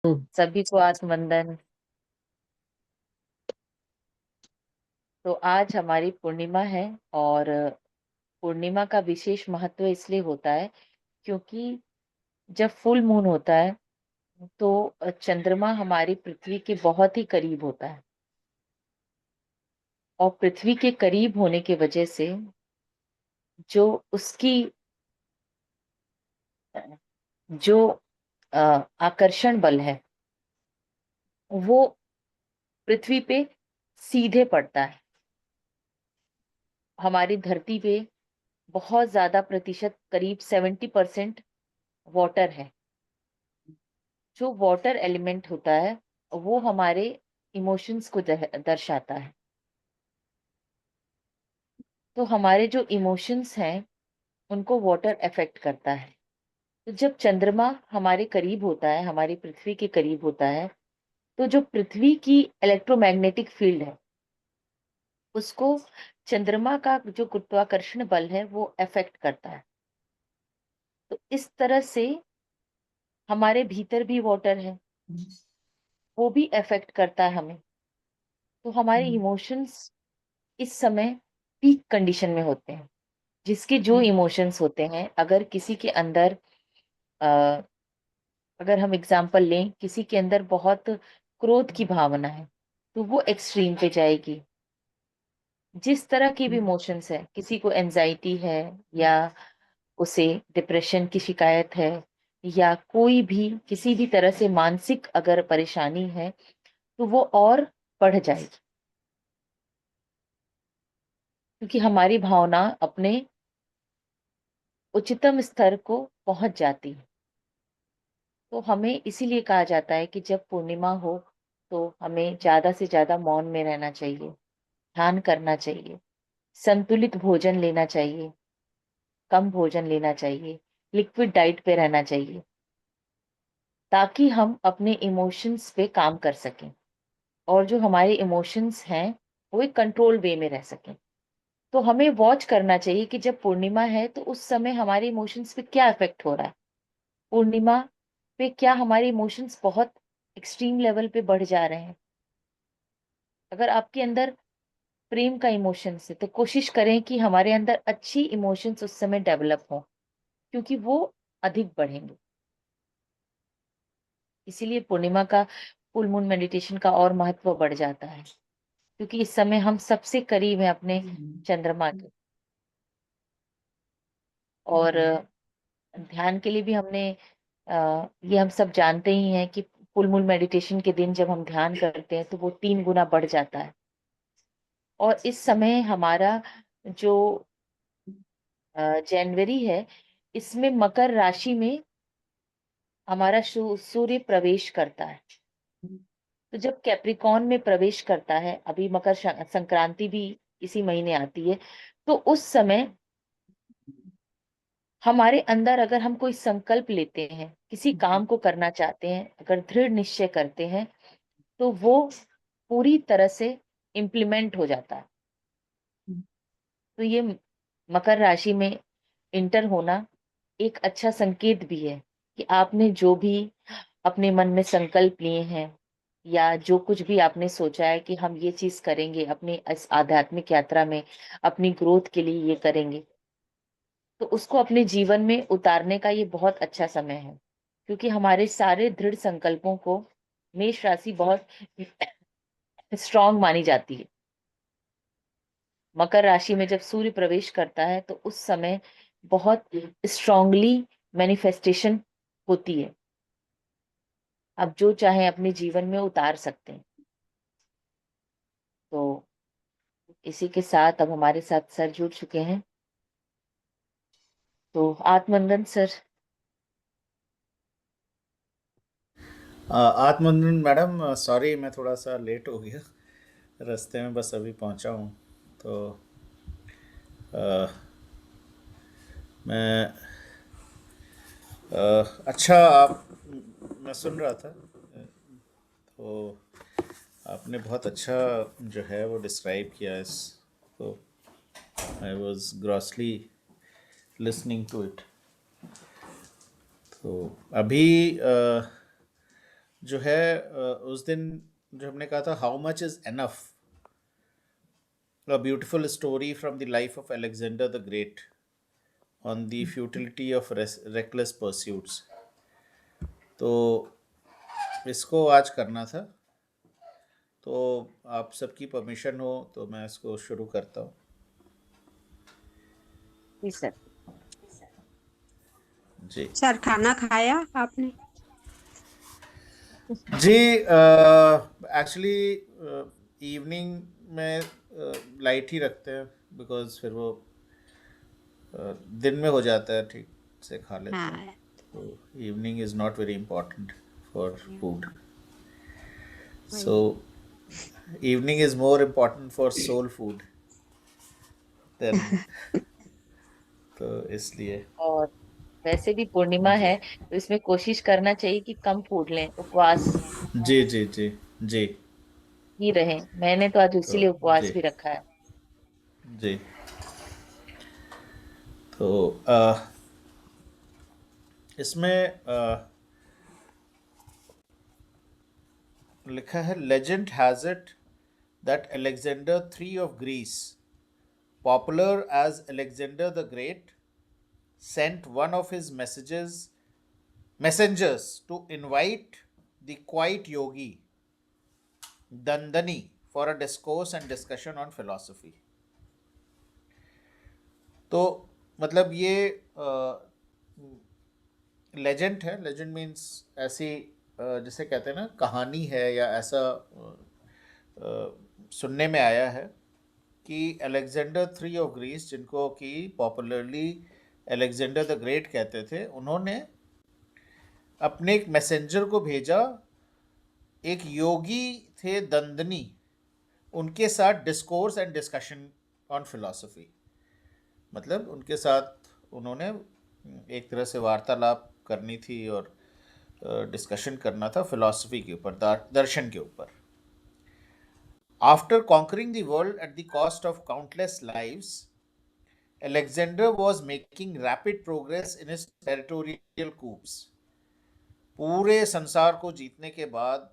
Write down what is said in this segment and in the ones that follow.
सभी को आत्मवंदन। तो आज हमारी पूर्णिमा है और पूर्णिमा का विशेष महत्व इसलिए होता है क्योंकि जब फुल मून होता है तो चंद्रमा हमारी पृथ्वी के बहुत ही करीब होता है और पृथ्वी के करीब होने की वजह से जो उसकी जो आकर्षण बल है वो पृथ्वी पे सीधे पड़ता है। हमारी धरती पे बहुत ज्यादा प्रतिशत करीब 70% वाटर है। जो वाटर एलिमेंट होता है वो हमारे इमोशंस को दर्शाता है। तो हमारे जो इमोशंस हैं उनको वाटर अफेक्ट करता है। तो जब चंद्रमा हमारे करीब होता है, हमारी पृथ्वी के करीब होता है, तो जो पृथ्वी की इलेक्ट्रोमैग्नेटिक फील्ड है उसको चंद्रमा का जो गुरुत्वाकर्षण बल है वो अफेक्ट करता है। तो इस तरह से हमारे भीतर भी वाटर है, वो भी अफेक्ट करता है हमें। तो हमारे इमोशंस इस समय पीक कंडीशन में होते हैं। जिसके जो इमोशंस होते हैं, अगर किसी के अंदर अ, अगर हम एग्जांपल लें, किसी के अंदर बहुत क्रोध की भावना है तो वो एक्सट्रीम पे जाएगी। जिस तरह की भी इमोशंस है, किसी को एनजाइटी है या उसे डिप्रेशन की शिकायत है या कोई भी किसी भी तरह से मानसिक अगर परेशानी है तो वो और बढ़ जाएगी, क्योंकि हमारी भावना अपने उच्चतम स्तर को पहुंच जाती है। तो हमें इसीलिए कहा जाता है कि जब पूर्णिमा हो तो हमें ज्यादा से ज्यादा मौन में रहना चाहिए, ध्यान करना चाहिए, संतुलित भोजन लेना चाहिए, कम भोजन लेना चाहिए, लिक्विड डाइट पे रहना चाहिए, ताकि हम अपने इमोशंस पे काम कर सकें और जो हमारे इमोशंस हैं वो एक कंट्रोल वे में रह सकें। तो हमें वॉच करना चाहिए कि जब पूर्णिमा है तो उस समय हमारे इमोशंस पे क्या इफेक्ट हो रहा है। पूर्णिमा पे क्या हमारे इमोशंस बहुत एक्सट्रीम लेवल पे बढ़ जा रहे हैं। अगर आपके अंदर प्रेम का इमोशंस है तो कोशिश करें कि हमारे अंदर अच्छी इमोशंस उस समय डेवलप हो, क्योंकि वो अधिक बढ़ेंगे। इसीलिए पूर्णिमा का फुल मून मेडिटेशन का और महत्व बढ़ जाता है, क्योंकि इस समय हम सबसे करीब हैं अपने चंद्रमा के। और ध्यान के लिए भी हमने ये हम सब जानते ही हैं कि फुल मून मेडिटेशन के दिन जब हम ध्यान करते हैं तो वो 3 गुना बढ़ जाता है। और इस समय हमारा जो जनवरी है, इसमें मकर राशि में हमारा सूर्य प्रवेश करता है। तो जब कैप्रिकॉन में प्रवेश करता है, अभी मकर संक्रांति भी इसी महीने आती है, तो उस समय हमारे अंदर अगर हम कोई संकल्प लेते हैं, किसी काम को करना चाहते हैं, अगर दृढ़ निश्चय करते हैं तो वो पूरी तरह से इम्प्लीमेंट हो जाता है। तो ये मकर राशि में इंटर होना एक अच्छा संकेत भी है कि आपने जो भी अपने मन में संकल्प लिए हैं या जो कुछ भी आपने सोचा है कि हम ये चीज करेंगे अपनी इस आध्यात्मिक यात्रा में, अपनी ग्रोथ के लिए ये करेंगे, तो उसको अपने जीवन में उतारने का ये बहुत अच्छा समय है। क्योंकि हमारे सारे दृढ़ संकल्पों को मेष राशि बहुत स्ट्रांग मानी जाती है। मकर राशि में जब सूर्य प्रवेश करता है तो उस समय बहुत स्ट्रांगली मैनिफेस्टेशन होती है। आप जो चाहे अपने जीवन में उतार सकते हैं। तो इसी के साथ अब हमारे साथ सर जुड़ चुके हैं, तो आत्मनंदन सर। आत्मनंदन मैडम, सॉरी मैं थोड़ा सा लेट हो गया। रास्ते में बस अभी पहुंचा हूं। तो अ, मैं अच्छा आप मैं सुन रहा था। तो आपने बहुत अच्छा जो है वो डिस्क्राइब किया इस को। I was grossly listening to it. तो अभी जो है उस दिन जो हमने कहा था how much is enough, a beautiful story from the life of Alexander the great on the futility of reckless pursuits. तो इसको आज करना था, तो आप सबकी परमिशन हो तो मैं इसको शुरू करता हूँ। जी सर। जी सर खाना खाया आपने? जी, एक्चुअली इवनिंग में लाइट ही रखते हैं, बिकॉज फिर वो दिन में हो जाता है, ठीक से खा लेते हैं। हाँ। तो evening is not very important for food, so वही। Evening is more important for soul food then, तो इसलिए और वैसे भी पूर्णिमा जी है तो इसमें कोशिश करना चाहिए कि कम फूड लें, उपवास जी जी जी जी। ही रहें। मैंने तो आज तो इसीलिए उपवास जी भी रखा है। जी, तो इसमें लिखा है, legend has it that Alexander III of Greece, popular as Alexander the Great, sent one of his messengers to invite the quiet yogi Dandani for a discourse and discussion on philosophy. तो मतलब ये legend है। Legend means ऐसी जिसे कहते हैं ना कहानी है, या ऐसा सुनने में आया है कि अलेक्जेंडर थ्री ऑफ ग्रीस, जिनको कि पॉपुलरली अलेक्जेंडर द ग्रेट कहते थे, उन्होंने अपने एक मैसेंजर को भेजा, एक योगी थे दंदनी, उनके साथ discourse and discussion on philosophy. मतलब उनके साथ उन्होंने एक तरह से वार्तालाप करनी थी और डिस्कशन करना था फिलॉसफी के ऊपर, दर्शन के ऊपर। After conquering the world at the cost of countless lives, Alexander was making rapid progress in his territorial coups. पूरे संसार को जीतने के बाद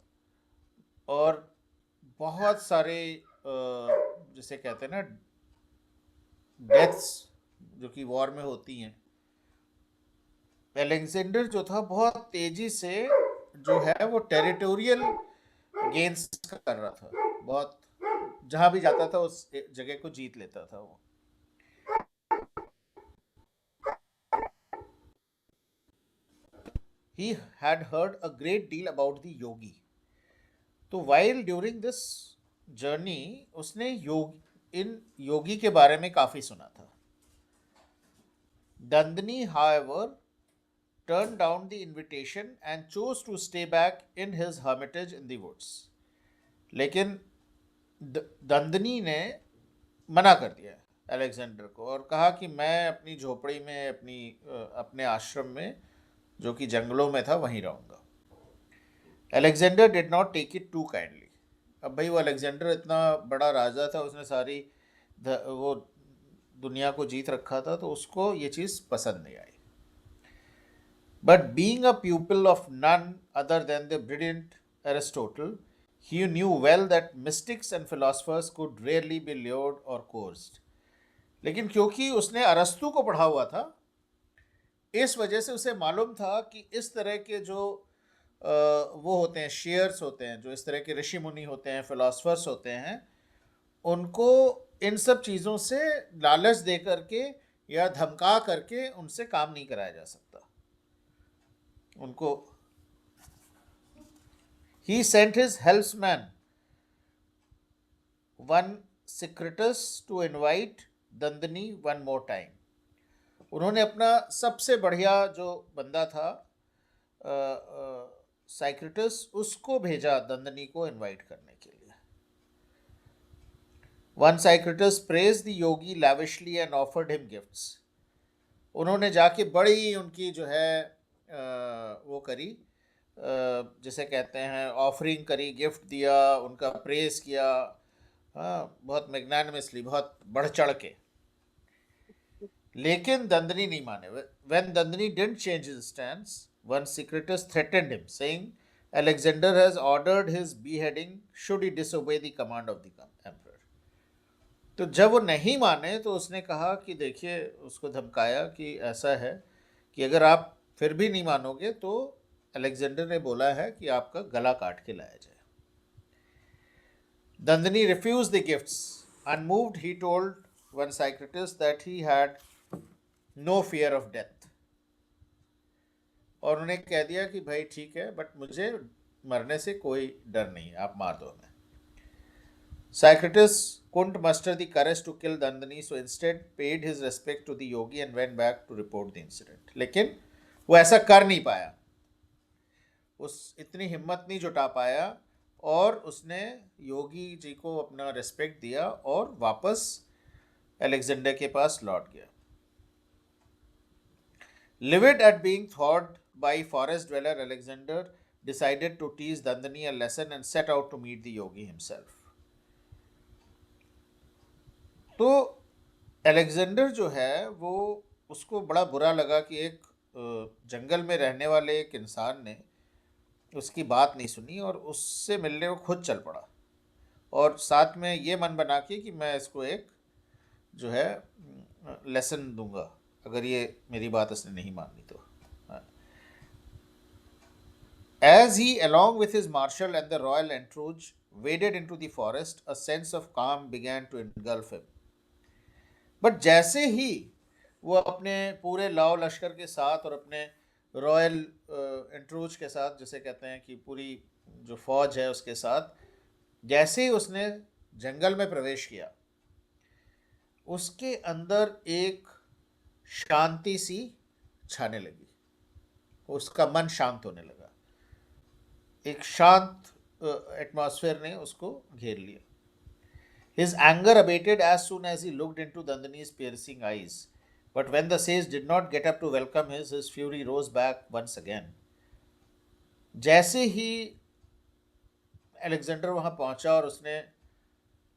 और बहुत सारे जिसे कहते हैं ना डेथ्स जो कि वॉर में होती हैं, अलेक्जेंडर जो था बहुत तेजी से जो है वो टेरिटोरियल गेन्स कर रहा था। बहुत जहां भी जाता था उस जगह को जीत लेता था वो। He had heard a great deal about the yogi. तो वाइल ड्यूरिंग दिस जर्नी उसने इन योगी के बारे में काफ़ी सुना था। दंदनी however turned down the invitation and chose to stay back in his hermitage in the woods. लेकिन दंदनी ने मना कर दिया अलेक्जेंडर को और कहा कि मैं अपनी झोपड़ी में, अपने आश्रम में जो कि जंगलों में था वहीं रहूँगा। Alexander did not take it too kindly. अब भाई वो अलेक्जेंडर इतना बड़ा राजा था, उसने सारी वो दुनिया को जीत रखा था, तो उसको ये चीज़ पसंद नहीं आई। But being a pupil of none other than the brilliant Aristotle, he knew well that mystics and philosophers could rarely be lured or coerced. लेकिन क्योंकि उसने अरस्तु को पढ़ा हुआ था, इस वजह से उसे मालूम था कि इस तरह के जो वो होते हैं, शेयर्स होते हैं, जो इस तरह के ऋषि मुनि होते हैं, फिलोसफर्स होते हैं, उनको इन सब चीज़ों से लालच दे करके या धमका करके उनसे काम नहीं कराया जा सकता। उनको he sent his helpsman one Secretus to invite दंदनी one more time. उन्होंने अपना सबसे बढ़िया जो बंदा था साइक्रेटस, उसको भेजा दंदनी को इनवाइट करने के लिए। Onesicritus praise the yogi lavishly and offered him gifts. उन्होंने जाके बड़ी उनकी जो है वो करी, जिसे कहते हैं ऑफरिंग करी, गिफ्ट दिया, उनका प्रेज किया, हाँ, बहुत मैग्नानिमसली, बहुत बढ़ चढ़ के। लेकिन दंदनी नहीं माने। When दंदनी didn't change his stance, one Secretus threatened him, saying Alexander has ordered his beheading should he disobey the command of the emperor. तो जब वो नहीं माने तो उसने कहा कि देखिए, उसको धमकाया कि ऐसा है कि अगर आप फिर भी नहीं मानोगे तो अलेक्जेंडर ने बोला है कि आपका गला काट के लाया जाए. Dandini refused the gifts. Unmoved, he told one Socrates that he had no fear of death. और उन्हें कह दिया कि भाई ठीक है, बट मुझे मरने से कोई डर नहीं, आप मार दो हमें. Socrates couldn't muster the courage to kill Dandini, so instead paid his respect to the yogi and went back to report the incident. लेकिन वो ऐसा कर नहीं पाया, उस इतनी हिम्मत नहीं जुटा पाया, और उसने योगी जी को अपना रिस्पेक्ट दिया और वापस अलेक्जेंडर के पास लौट गया. Livid at being thwarted by forest dweller, Alexander decided to teach Dandini a lesson and set out to meet the yogi himself. तो अलेक्जेंडर जो है वो, उसको बड़ा बुरा लगा कि एक जंगल में रहने वाले एक इंसान ने उसकी बात नहीं सुनी और उससे मिलने वो खुद चल पड़ा, और साथ में ये मन बना के कि मैं इसको एक जो है लेसन दूंगा अगर ये मेरी बात इसने नहीं मानी तो. As he, along with his marshal and the royal entourage, waded into the forest, a sense of calm began to engulf him. But जैसे ही वो अपने पूरे लाव लश्कर के साथ और अपने रॉयल एंट्रोज के साथ, जैसे कहते हैं कि पूरी जो फौज है उसके साथ, जैसे ही उसने जंगल में प्रवेश किया, उसके अंदर एक शांति सी छाने लगी, उसका मन शांत होने लगा, एक शांत एटमॉस्फेयर ने उसको घेर लिया. His anger abated as soon as he looked into Dandini's piercing eyes, but when the sage did not get up to welcome his fury rose back once again. जैसे ही अलेक्जेंडर वहां पहुंचा और उसने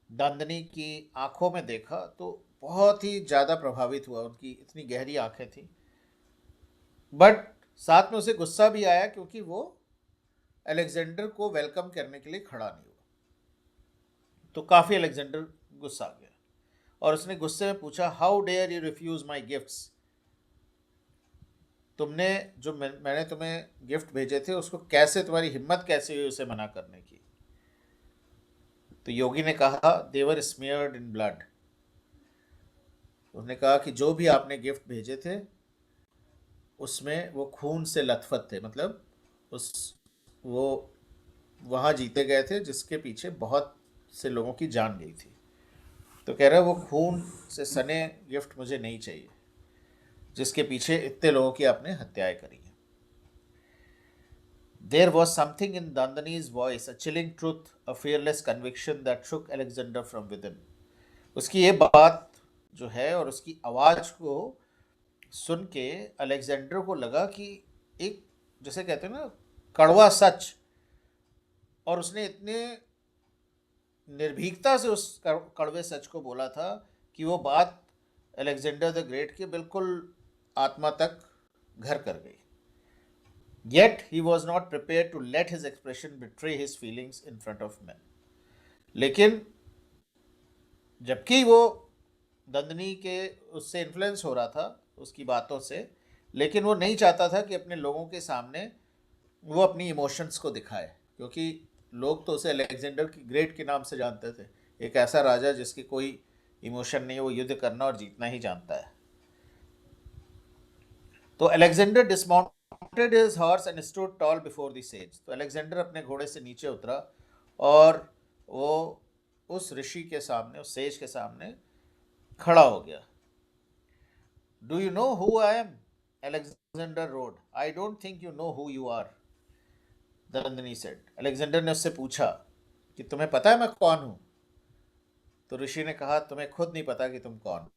दांदनी की आंखों में देखा तो बहुत ही ज़्यादा प्रभावित हुआ, उनकी इतनी गहरी आंखें थी, बट साथ में उसे गुस्सा भी आया क्योंकि वो अलेक्जेंडर को वेलकम करने के लिए खड़ा नहीं हुआ. तो काफ़ी अलेक्जेंडर गुस्सा आ गया और उसने गुस्से में पूछा, how dare you refuse my gifts. तुमने जो मैंने तुम्हें गिफ्ट भेजे थे उसको कैसे, तुम्हारी हिम्मत कैसे हुई उसे मना करने की. तो योगी ने कहा, दे वर स्मियर्ड इन ब्लड. उसने कहा कि जो भी आपने गिफ्ट भेजे थे उसमें वो खून से लथपथ थे, मतलब वो वहाँ जीते गए थे जिसके पीछे बहुत से लोगों की जान गई थी. तो कह रहा है वो खून से सने गिफ्ट मुझे नहीं चाहिए जिसके पीछे इतने लोगों की आपने हत्याएं करी हैं. There was something in Dandini's voice, a chilling truth, a fearless conviction that shook Alexander from within. उसकी ये बात जो है और उसकी आवाज़ को सुन के अलेक्जेंडर को लगा कि एक, जैसे कहते हैं ना, कड़वा सच, और उसने इतने निर्भीकता से उस कड़वे सच को बोला था कि वो बात अलेक्जेंडर द ग्रेट के बिल्कुल आत्मा तक घर कर गई. Yet he was not prepared to let his expression betray his feelings in front of men. लेकिन जबकि वो दंदनी के उससे इन्फ्लुएंस हो रहा था उसकी बातों से, लेकिन वो नहीं चाहता था कि अपने लोगों के सामने वो अपनी इमोशंस को दिखाए, क्योंकि लोग तो उसे अलेक्जेंडर की ग्रेट के नाम से जानते थे, एक ऐसा राजा जिसकी कोई इमोशन नहीं, वो युद्ध करना और जीतना ही जानता है. तो Alexander dismounted his horse and stood tall before the sage. तो अलेक्जेंडर अपने घोड़े से नीचे उतरा और वो उस ऋषि के सामने, उस सेज के सामने खड़ा हो गया. Do you know who I am? Alexander roared. I don't think you know who you are, Dandani said. Alexander ने उससे पूछा कि तुम्हें पता है मैं कौन हूं? तो ऋषि ने कहा, तुम्हें खुद नहीं पता कि तुम कौन.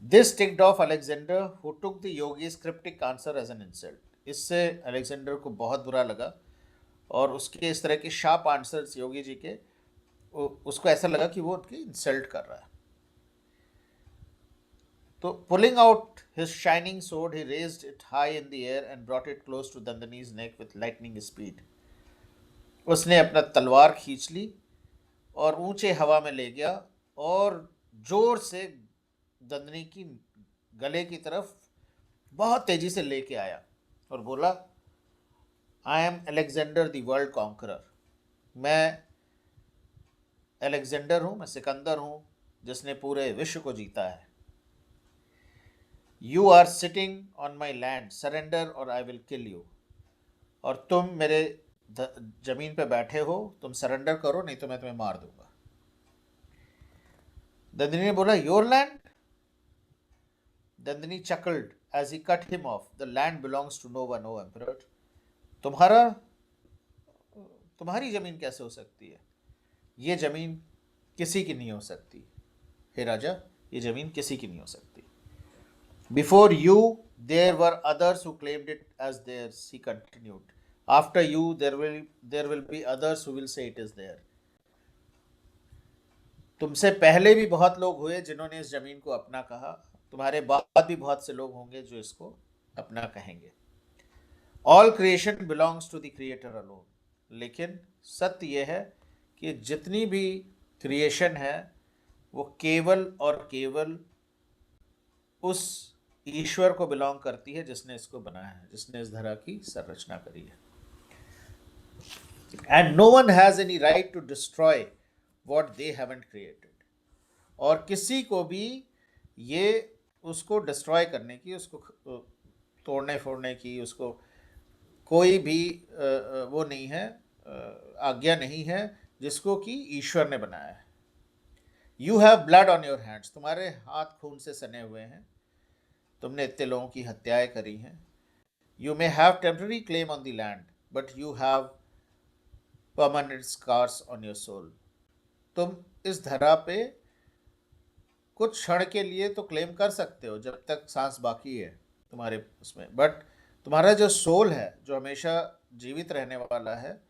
This ticked off Alexander, who took the yogi's cryptic answer as an insult. इससे अलेक्जेंडर को बहुत बुरा लगा और उसके इस तरह के शार्प आंसर्स योगी जी के, उसको ऐसा लगा कि वो उनकी इंसल्ट कर रहा है. तो pulling out his shining sword, he raised it high in the air and brought it close to Dandini's neck with lightning speed. उसने अपना तलवार खींच ली और ऊंचे हवा में ले गया और जोर से दंदनी की गले की तरफ बहुत तेजी से लेके आया और बोला, आई am Alexander the world conqueror. मैं अलेक्जेंडर हूं, मैं सिकंदर हूं जिसने पूरे विश्व को जीता है। You are sitting on my land, surrender और आई विल किल यू। और तुम मेरे जमीन पे बैठे हो, तुम सरेंडर करो नहीं तो मैं तुम्हें मार दूंगा। दंदनी ने बोला, your land? Dandani chuckled as he cut him off. The land belongs to no one, O emperor. तुम्हारी जमीन कैसे हो सकती है? ये जमीन किसी की नहीं हो सकती। हे राजा, ये जमीन किसी की नहीं हो सकती। Before you, there were others who claimed it as theirs, he continued. After you, there will be others who will say it is theirs. तुमसे पहले भी बहुत लोग हुए जिन्होंने इस जमीन को अपना कहा, तुम्हारे बाद भी बहुत से लोग होंगे जो इसको अपना कहेंगे। All creation belongs to the creator alone. लेकिन सत्य यह है कि जितनी भी क्रिएशन है वो केवल और केवल उस ईश्वर को बिलोंग करती है जिसने इसको बनाया है, जिसने इस धरा की संरचना करी है। And no one has any right to destroy what they haven't created. और किसी को भी ये उसको डिस्ट्रॉय करने की, उसको तोड़ने फोड़ने की, उसको कोई भी वो नहीं है, आज्ञा नहीं है जिसको कि ईश्वर ने बनाया है। You have blood on your hands, तुम्हारे हाथ खून से सने हुए हैं, तुमने इतने लोगों की हत्याएं करी हैं। You may have temporary claim on the land but you have permanent scars on your soul. तुम इस धरा पे कुछ क्षण के लिए तो क्लेम कर सकते हो जब तक सांस बाकी है तुम्हारे उसमें, बट तुम्हारा जो सोल है, जो हमेशा जीवित रहने वाला है,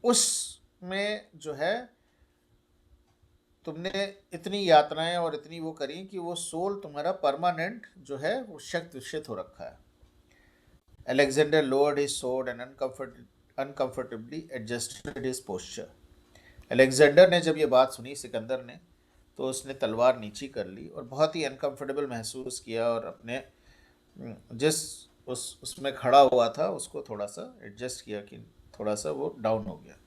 उसमें जो है तुमने इतनी यातनाएं और इतनी वो करी कि वो सोल तुम्हारा परमानेंट जो है वो शक्त विक्षित हो रखा है। Alexander lowered his sword and uncomfortably adjusted his posture. Alexander ने जब ये बात सुनी सिकंदर ने, तो उसने तलवार नीची कर ली और बहुत ही अनकंफर्टेबल महसूस किया और अपने जिस उसमें खड़ा हुआ था उसको थोड़ा सा एडजस्ट किया कि थोड़ा सा वो डाउन हो गया।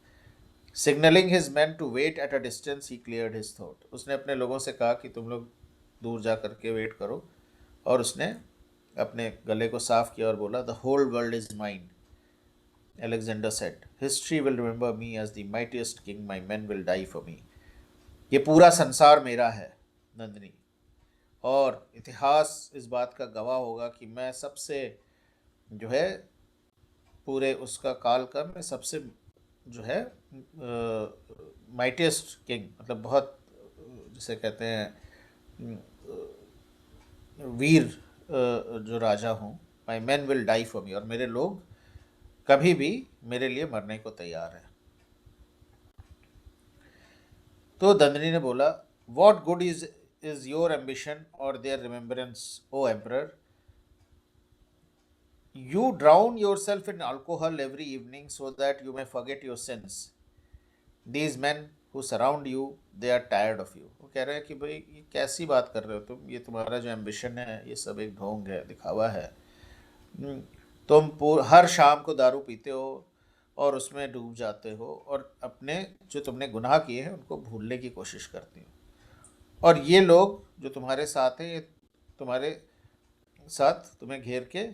Signalling his man to wait at a distance he cleared his thought. उसने अपने लोगों से कहा कि तुम लोग दूर जा करके वेट करो, और उसने अपने गले को साफ किया और बोला, the whole world is mine. Alexander said, history will remember me as the mightiest king, my men will die for me. ये पूरा संसार मेरा है नंदिनी, और इतिहास इस बात का गवाह होगा कि मैं सबसे जो है पूरे उसका काल का मैं सबसे जो है माइटिएस्ट किंग, मतलब बहुत जिसे कहते हैं वीर जो राजा हूँ। My man will die for me, और मेरे लोग कभी भी मेरे लिए मरने को तैयार है। तो दंदनी ने बोला, what good is your ambition और their remembrance O emperor? You drown yourself in alcohol every evening so that you may forget your sins. These man who surround you they are tired of you. वो कह रहे हैं कि भाई ये कैसी बात कर रहे हो तुम, ये तुम्हारा जो एम्बिशन है ये सब एक ढोंग है, दिखावा है। तुम हर शाम को दारू पीते हो और उसमें डूब जाते हो और अपने जो तुमने गुनाह किए हैं उनको भूलने की कोशिश करती हो, और ये लोग जो तुम्हारे साथ हैं ये तुम्हारे साथ तुम्हें घेर के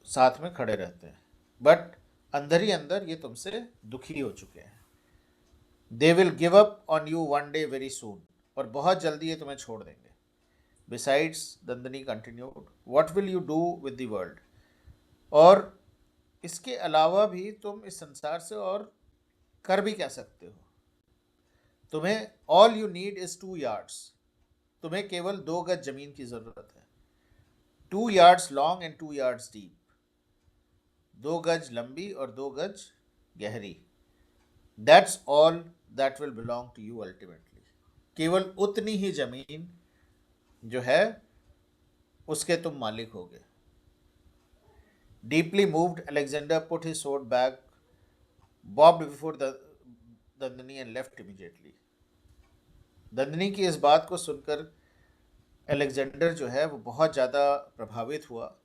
साथ में खड़े रहते हैं, बट अंदर ही अंदर ये तुमसे दुखी हो चुके हैं। They will give up on you one day very soon, और बहुत जल्दी ये तुम्हें छोड़ देंगे। Besides, Dandini continued, what will you do with the world? और इसके अलावा भी तुम इस संसार से और कर भी क्या सकते हो? तुम्हें all you need is 2 yards. तुम्हें केवल 2 गज जमीन की जरूरत है। 2 yards long and 2 yards deep. 2 गज लंबी और 2 गज गहरी। That's all that will belong to you ultimately. केवल उतनी ही जमीन जो है उसके तुम मालिक होगे। Deeply moved, Alexander put his sword back, bowed before Dandani and left immediately. Dandani की इस बात को सुनकर अलेक्जेंडर जो है वो बहुत ज़्यादा प्रभावित हुआ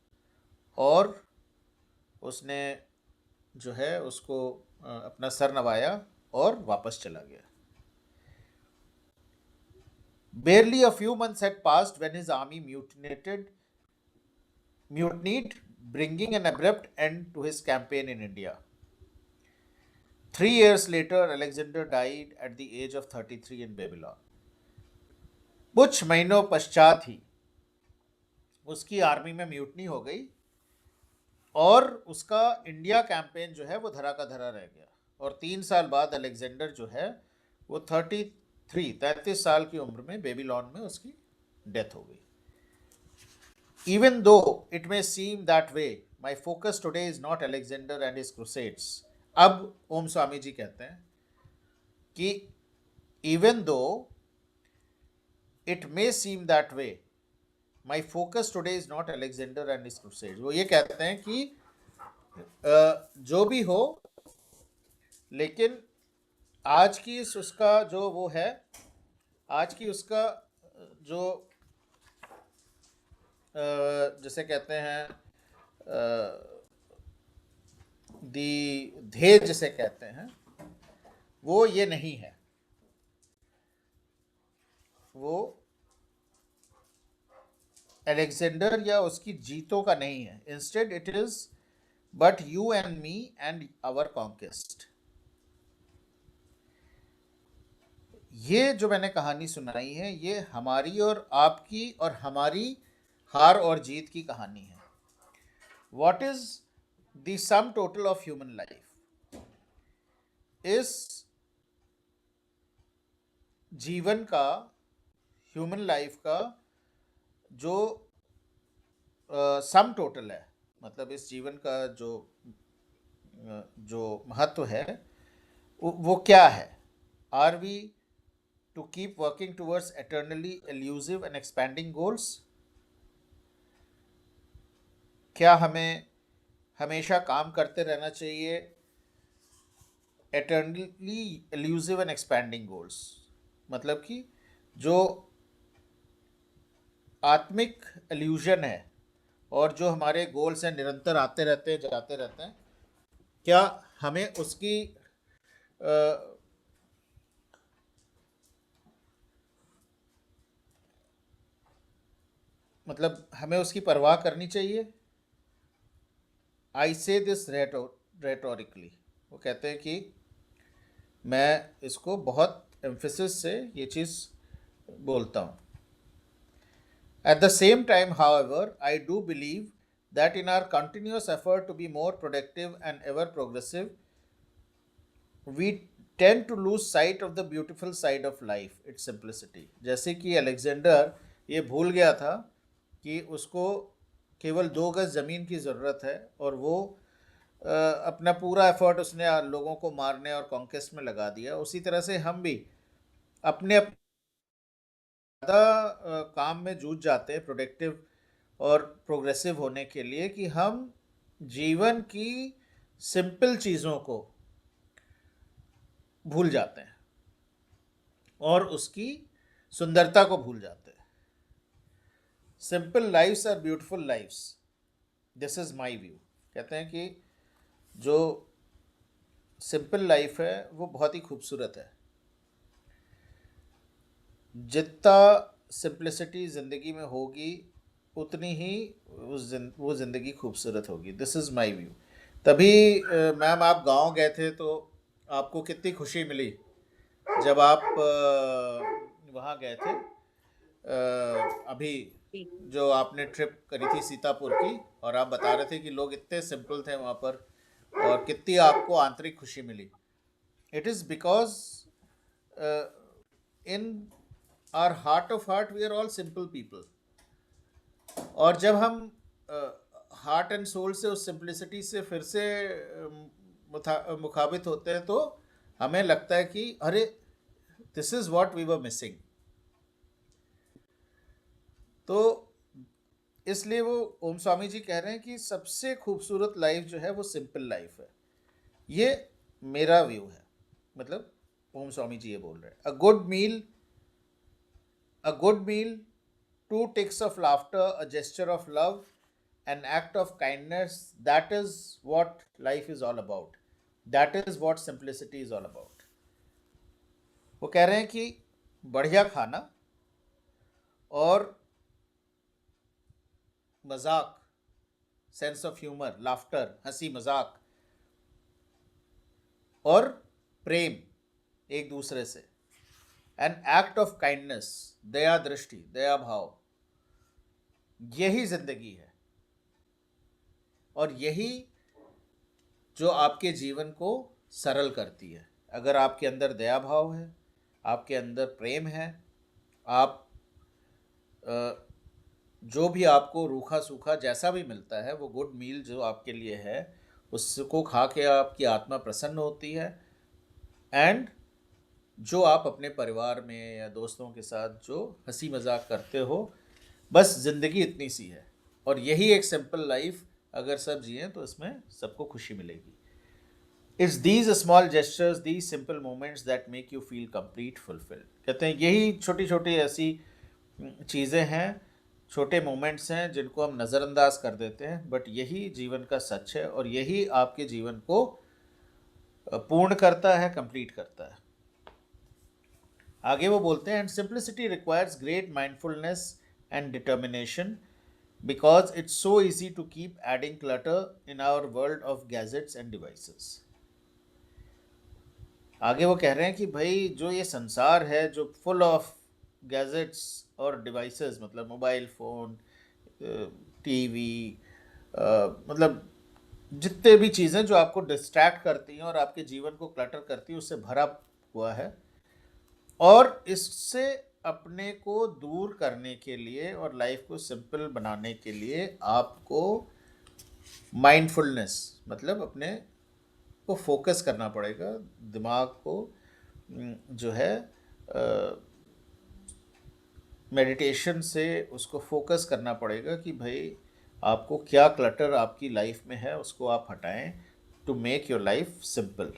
और उसने जो है उसको अपना सर नवाया और वापस चला गया। Barely a few months had passed when his army mutinied, bringing an abrupt end to his campaign in India. 3 years later, Alexander died at the age of 33 in Babylon. कुछ महीनों पश्चात ही उसकी आर्मी में म्यूटनी हो गई और उसका India campaign जो है वो धरा का धरा रह गया। और 3 साल बाद अलेक्जेंडर जो है वो 33 साल की उम्र में बेबीलोन में उसकी डेथ हो गई। Even though it may seem that way, my focus today is not Alexander and his crusades. अब ओम स्वामी जी कहते हैं कि even though it may seem that way, my focus today is not Alexander and his crusades. वो ये कहते हैं कि जो भी हो, लेकिन आज की उसका जो वो है, आज की उसका जो जैसे कहते हैं दी ध्येय जिसे कहते हैं वो ये नहीं है, वो अलेक्जेंडर या उसकी जीतों का नहीं है। Instead it is but you and me and our conquest. ये जो मैंने कहानी सुनाई है ये हमारी और आपकी और हमारी हार और जीत की कहानी है। What is the sum total of human life? इस जीवन का, ह्यूमन लाइफ का जो सम टोटल है, मतलब इस जीवन का जो महत्व है वो क्या है? Are we to keep working towards eternally elusive and expanding goals? क्या हमें हमेशा काम करते रहना चाहिए eternally elusive and expanding goals? मतलब कि जो आत्मिक एल्यूजन है और जो हमारे गोल्स हैं निरंतर आते रहते हैं, जाते रहते हैं, क्या हमें उसकी मतलब हमें उसकी परवाह करनी चाहिए? आई से दिस रेटोरिकली, वो कहते हैं कि मैं इसको बहुत एम्फेसिस से ये चीज़ बोलता हूँ। At the same time, however, I do believe that in our continuous effort to be more productive and ever progressive, we tend to lose sight of the beautiful side of life, its simplicity. जैसे कि Alexander ये भूल गया था कि उसको केवल 2 गज ज़मीन की ज़रूरत है और वो अपना पूरा एफर्ट उसने लोगों को मारने और कॉन्केस्ट में लगा दिया। उसी तरह से हम भी अपने ज़्यादा काम में जूझ जाते हैं प्रोडक्टिव और प्रोग्रेसिव होने के लिए कि हम जीवन की सिंपल चीज़ों को भूल जाते हैं और उसकी सुंदरता को भूल जाते हैं। Simple lifes are beautiful lifes, this is my view. कहते हैं कि जो सिंपल लाइफ है वो बहुत ही खूबसूरत है। जितना सिंप्लिसिटी ज़िंदगी में होगी उतनी ही वो ज़िंदगी खूबसूरत होगी। This is my view. तभी मैम आप गांव गए थे तो आपको कितनी खुशी मिली जब आप वहाँ गए थे, अभी जो आपने ट्रिप करी थी सीतापुर की, और आप बता रहे थे कि लोग इतने सिंपल थे वहाँ पर और कितनी आपको आंतरिक खुशी मिली। It is because in our heart of heart we are all simple people. और जब हम हार्ट एंड सोल से उस सिंप्लिसिटी से फिर से मुखाबित होते हैं तो हमें लगता है कि अरे this is what we were missing. तो इसलिए वो ओम स्वामी जी कह रहे हैं कि सबसे खूबसूरत लाइफ जो है वो सिंपल लाइफ है। ये मेरा व्यू है, मतलब ओम स्वामी जी ये बोल रहे हैं। A good meal, 2 ticks of laughter, a gesture of love, an act of kindness, that is what life is all about. That is what simplicity is all about. वो कह रहे हैं कि बढ़िया खाना और मजाक, सेंस ऑफ ह्यूमर, लाफ्टर, हंसी मजाक और प्रेम एक दूसरे से, एन एक्ट ऑफ काइंडनेस, दया दृष्टि, दया भाव, यही जिंदगी है। और यही जो आपके जीवन को सरल करती है। अगर आपके अंदर दया भाव है, आपके अंदर प्रेम है, आप जो भी आपको रूखा सूखा जैसा भी मिलता है, वो गुड मील जो आपके लिए है, उसको खा के आपकी आत्मा प्रसन्न होती है। एंड जो आप अपने परिवार में या दोस्तों के साथ जो हंसी मजाक करते हो, बस ज़िंदगी इतनी सी है। और यही एक सिंपल लाइफ अगर सब जिए तो इसमें सबको खुशी मिलेगी। It's these small gestures, these simple moments that make you feel complete fulfilled. कहते हैं यही छोटी छोटी ऐसी चीज़ें हैं, छोटे मोमेंट्स हैं जिनको हम नज़रअंदाज कर देते हैं, बट यही जीवन का सच है और यही आपके जीवन को पूर्ण करता है, कंप्लीट करता है। आगे वो बोलते हैं, and simplicity requires great mindfulness and determination because it's so easy to keep adding clutter in our world of gadgets and devices. आगे वो कह रहे हैं कि भाई जो ये संसार है जो फुल ऑफ गैजेट्स और डिवाइसेस, मतलब मोबाइल फ़ोन, टीवी, मतलब जितने भी चीज़ें जो आपको डिस्ट्रैक्ट करती हैं और आपके जीवन को क्लटर करती हैं, उससे भरा हुआ है। और इससे अपने को दूर करने के लिए और लाइफ को सिंपल बनाने के लिए आपको माइंडफुलनेस, मतलब अपने को फोकस करना पड़ेगा, दिमाग को जो है मेडिटेशन से उसको फोकस करना पड़ेगा कि भाई आपको क्या क्लटर आपकी लाइफ में है उसको आप हटाएं, to make your life simple.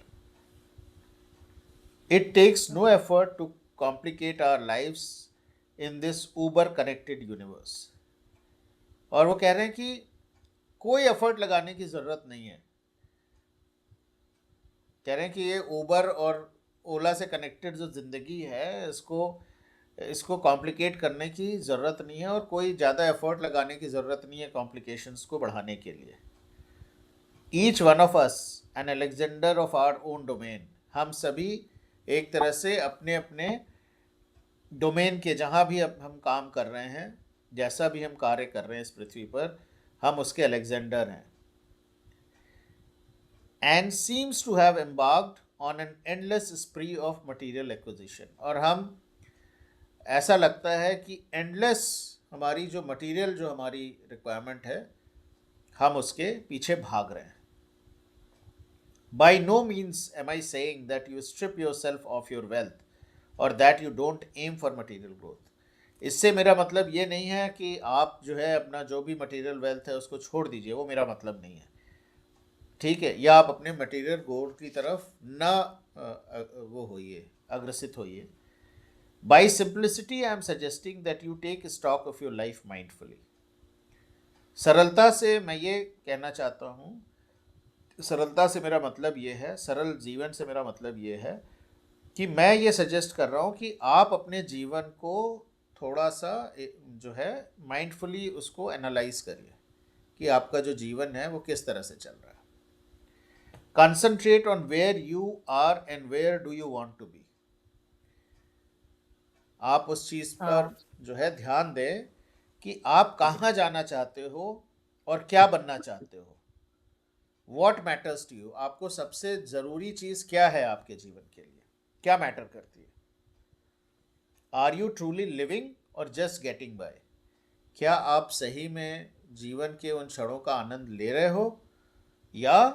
It takes no effort to complicate our lives in this uber connected universe. और वो कह रहे हैं कि कोई एफर्ट लगाने की ज़रूरत नहीं है। कह रहे हैं कि ये ऊबर और ओला से कनेक्टेड जो ज़िंदगी है, इसको कॉम्प्लिकेट करने की ज़रूरत नहीं है और कोई ज़्यादा एफर्ट लगाने की ज़रूरत नहीं है कॉम्प्लिकेशंस को बढ़ाने के लिए। Each one of us an Alexander of our own domain. हम सभी एक तरह से अपने अपने डोमेन के, जहाँ भी अब हम काम कर रहे हैं, जैसा भी हम कार्य कर रहे हैं इस पृथ्वी पर, हम उसके अलेक्जेंडर हैं। And seems to have embarked on an endless spree of material acquisition. और हम, ऐसा लगता है कि एंडलेस हमारी जो मटेरियल, जो हमारी रिक्वायरमेंट है, हम उसके पीछे भाग रहे हैं। By no means am I saying that you strip yourself of your wealth और that you don't aim for material growth. इससे मेरा मतलब ये नहीं है कि आप जो है अपना जो भी मटेरियल वेल्थ है उसको छोड़ दीजिए, वो मेरा मतलब नहीं है, ठीक है। या आप अपने मटेरियल गोल की तरफ ना वो होइए, अग्रसित होइए। By simplicity, I am suggesting that you take stock of your life mindfully. सरलता से मैं ये कहना चाहता हूँ, सरलता से मेरा मतलब ये है, सरल जीवन से मेरा मतलब ये है कि मैं ये सजेस्ट कर रहा हूँ कि आप अपने जीवन को थोड़ा सा जो है माइंडफुली उसको एनालाइज करिए कि आपका जो जीवन है वो किस तरह से चल रहा है। Concentrate on where you are and where do you want to be. आप उस चीज़ पर जो है ध्यान दें कि आप कहाँ जाना चाहते हो और क्या बनना चाहते हो। What matters to you? आपको सबसे ज़रूरी चीज़ क्या है आपके जीवन के लिए, क्या मैटर करती है। Are you truly living or just getting by? क्या आप सही में जीवन के उन क्षणों का आनंद ले रहे हो या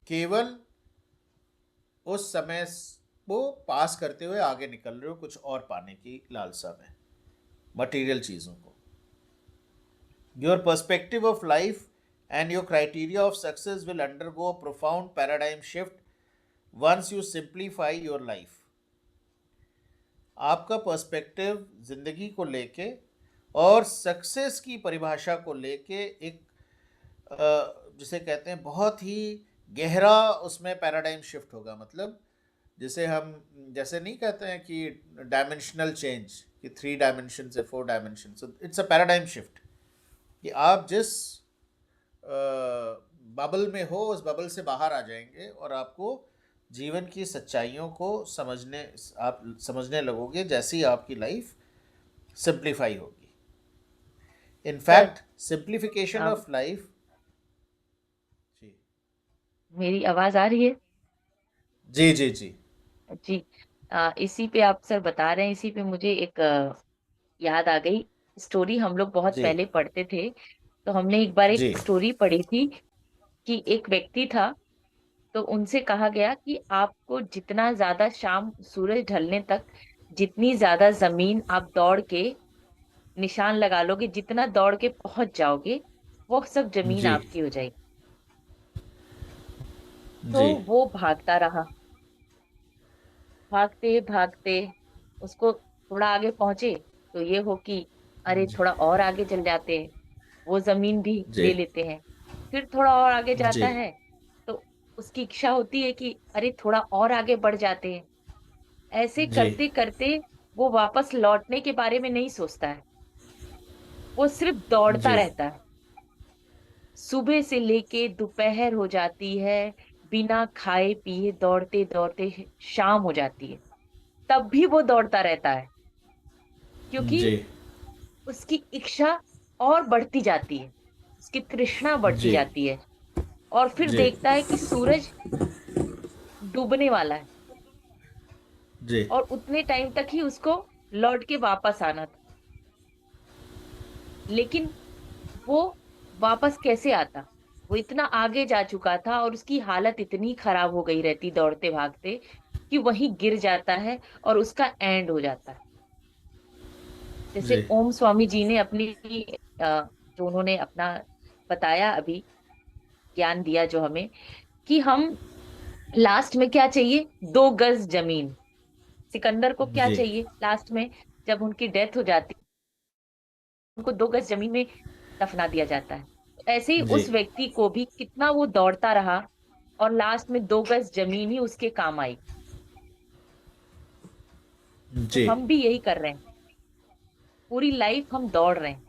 केवल उस समय वो पास करते हुए आगे निकल रहे हो कुछ और पाने की लालसा में। मटेरियल चीज़ों को। Your perspective of life and your criteria of success will undergo a profound paradigm shift once you simplify your life. आपका पर्सपेक्टिव जिंदगी को लेके और सक्सेस की परिभाषा को लेके एक जिसे कहते हैं बहुत ही गहरा उसमें पैराडाइम शिफ्ट होगा। मतलब जिसे हम जैसे नहीं कहते हैं कि डायमेंशनल चेंज कि 3 डायमेंशन से 4 dimension, so it's a paradigm shift कि आप जिस बबल में हो उस बबल से बाहर आ जाएंगे और आपको जीवन की सच्चाइयों को आप समझने लगोगे जैसे ही आपकी लाइफ सिंप्लीफाई होगी। सर, इनफैक्ट सिंप्लीफिकेशन आप ऑफ लाइफ। जी मेरी आवाज आ रही है? जी जी जी जी। इसी पे आप सर बता रहे हैं, इसी पे मुझे एक याद आ गई स्टोरी। हम लोग बहुत जी पहले पढ़ते थे, तो हमने एक बार जी एक स्टोरी पढ़ी थी कि एक व्यक्ति था, तो उनसे कहा गया कि आपको जितना ज्यादा शाम सूरज ढलने तक जितनी ज्यादा जमीन आप दौड़ के निशान लगा लोगे, जितना दौड़ के पहुंच जाओगे, वो सब जमीन जी आपकी हो जाएगी। तो जी वो भागता रहा, भागते भागते उसको थोड़ा आगे पहुंचे तो ये हो कि अरे जी थोड़ा और आगे चल जाते हैं, वो जमीन भी जी ले लेते हैं। फिर थोड़ा और आगे जी जाता है तो उसकी इच्छा होती है कि अरे थोड़ा और आगे बढ़ जाते हैं। ऐसे जी करते करते वो वापस लौटने के बारे में नहीं सोचता है, वो सिर्फ दौड़ता जी रहता है। सुबह से लेके दोपहर हो जाती है, बिना खाए पिए दौड़ते दौड़ते शाम हो जाती है, तब भी वो दौड़ता रहता है, क्योंकि जी उसकी इच्छा और बढ़ती जाती है, उसकी तृष्णा बढ़ती जी जाती है। और फिर जी देखता है कि सूरज डूबने वाला है जी और उतने टाइम तक ही उसको लौट के वापस आना था। लेकिन वो वापस कैसे आता? वो इतना आगे जा चुका था और उसकी हालत इतनी खराब हो गई रहती दौड़ते भागते कि वहीं गिर जाता है और उसका एंड हो जाता है। जैसे जी ओम स्वामी जी ने अपनी जो उन्होंने अपना बताया अभी, ज्ञान दिया जो हमें, कि हम लास्ट में क्या चाहिए? 2 गज जमीन। सिकंदर को क्या जी चाहिए लास्ट में? जब उनकी डेथ हो जाती है, उनको 2 गज जमीन में दफना दिया जाता है। ऐसे ही जी उस व्यक्ति को भी कितना वो दौड़ता रहा और लास्ट में 2 गज जमीन ही उसके काम आई। तो जी हम भी यही कर रहे हैं, पूरी लाइफ हम दौड़ रहे हैं,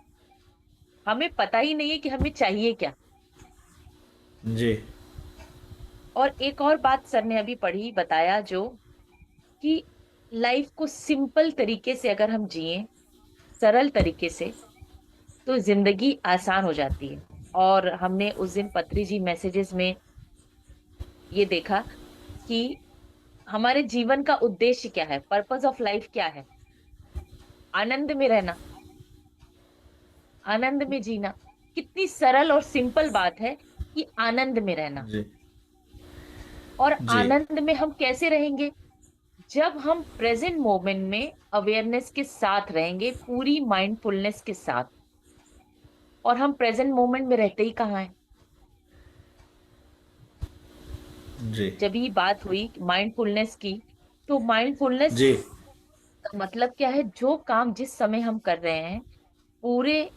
हमें पता ही नहीं है कि हमें चाहिए क्या। जी और एक और बात सर ने अभी पढ़ी बताया जो कि लाइफ को सिंपल तरीके से अगर हम जिए, सरल तरीके से, तो जिंदगी आसान हो जाती है। और हमने उस दिन पत्री जी मैसेजेस में ये देखा कि हमारे जीवन का उद्देश्य क्या है, पर्पस ऑफ लाइफ क्या है? आनंद में रहना, आनंद में जीना। कितनी सरल और सिंपल बात है कि आनंद में रहना। जी और जी आनंद में हम कैसे रहेंगे? जब हम प्रेजेंट मोमेंट में अवेयरनेस के साथ रहेंगे, पूरी माइंडफुलनेस के साथ। और हम प्रेजेंट मोमेंट में रहते ही कहाँ हैं? जी जब ये बात हुई माइंडफुलनेस की, तो माइंडफुलनेस जी का मतलब क्या है? जो काम जिस समय हम कर रहे हैं, पूरे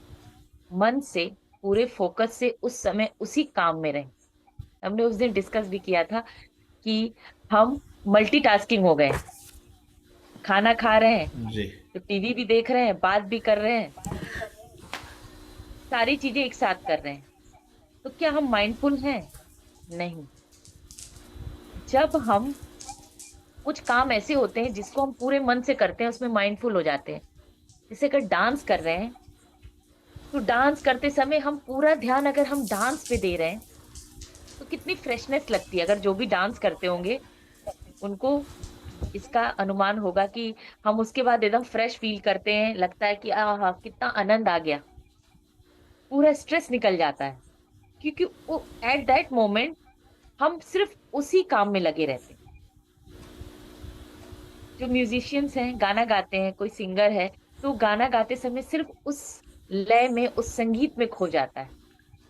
मन से, पूरे फोकस से उस समय उसी काम में रहें। हमने उस दिन डिस्कस भी किया था कि हम मल्टीटास्किंग हो गए, खाना खा रहे हैं जी तो टीवी भी देख रहे हैं, बात भी कर रहे हैं, सारी चीजें एक साथ कर रहे हैं। तो क्या हम माइंडफुल हैं? नहीं। जब हम कुछ काम ऐसे होते हैं जिसको हम पूरे मन से करते हैं, उसमें माइंडफुल हो जाते हैं। जैसे अगर डांस कर रहे हैं, तो डांस करते समय हम पूरा ध्यान अगर हम डांस पे दे रहे हैं, तो कितनी फ्रेशनेस लगती है। अगर जो भी डांस करते होंगे उनको इसका अनुमान होगा कि हम उसके बाद एकदम फ्रेश फील करते हैं, लगता है कि आहा कितना आनंद आ गया, पूरा स्ट्रेस निकल जाता है। क्योंकि वो एट दैट मोमेंट हम सिर्फ उसी काम में लगे रहते हैं। जो म्यूजिशियंस हैं, गाना गाते हैं, कोई सिंगर है, तो गाना गाते समय सिर्फ उस लय में, उस संगीत में खो जाता है,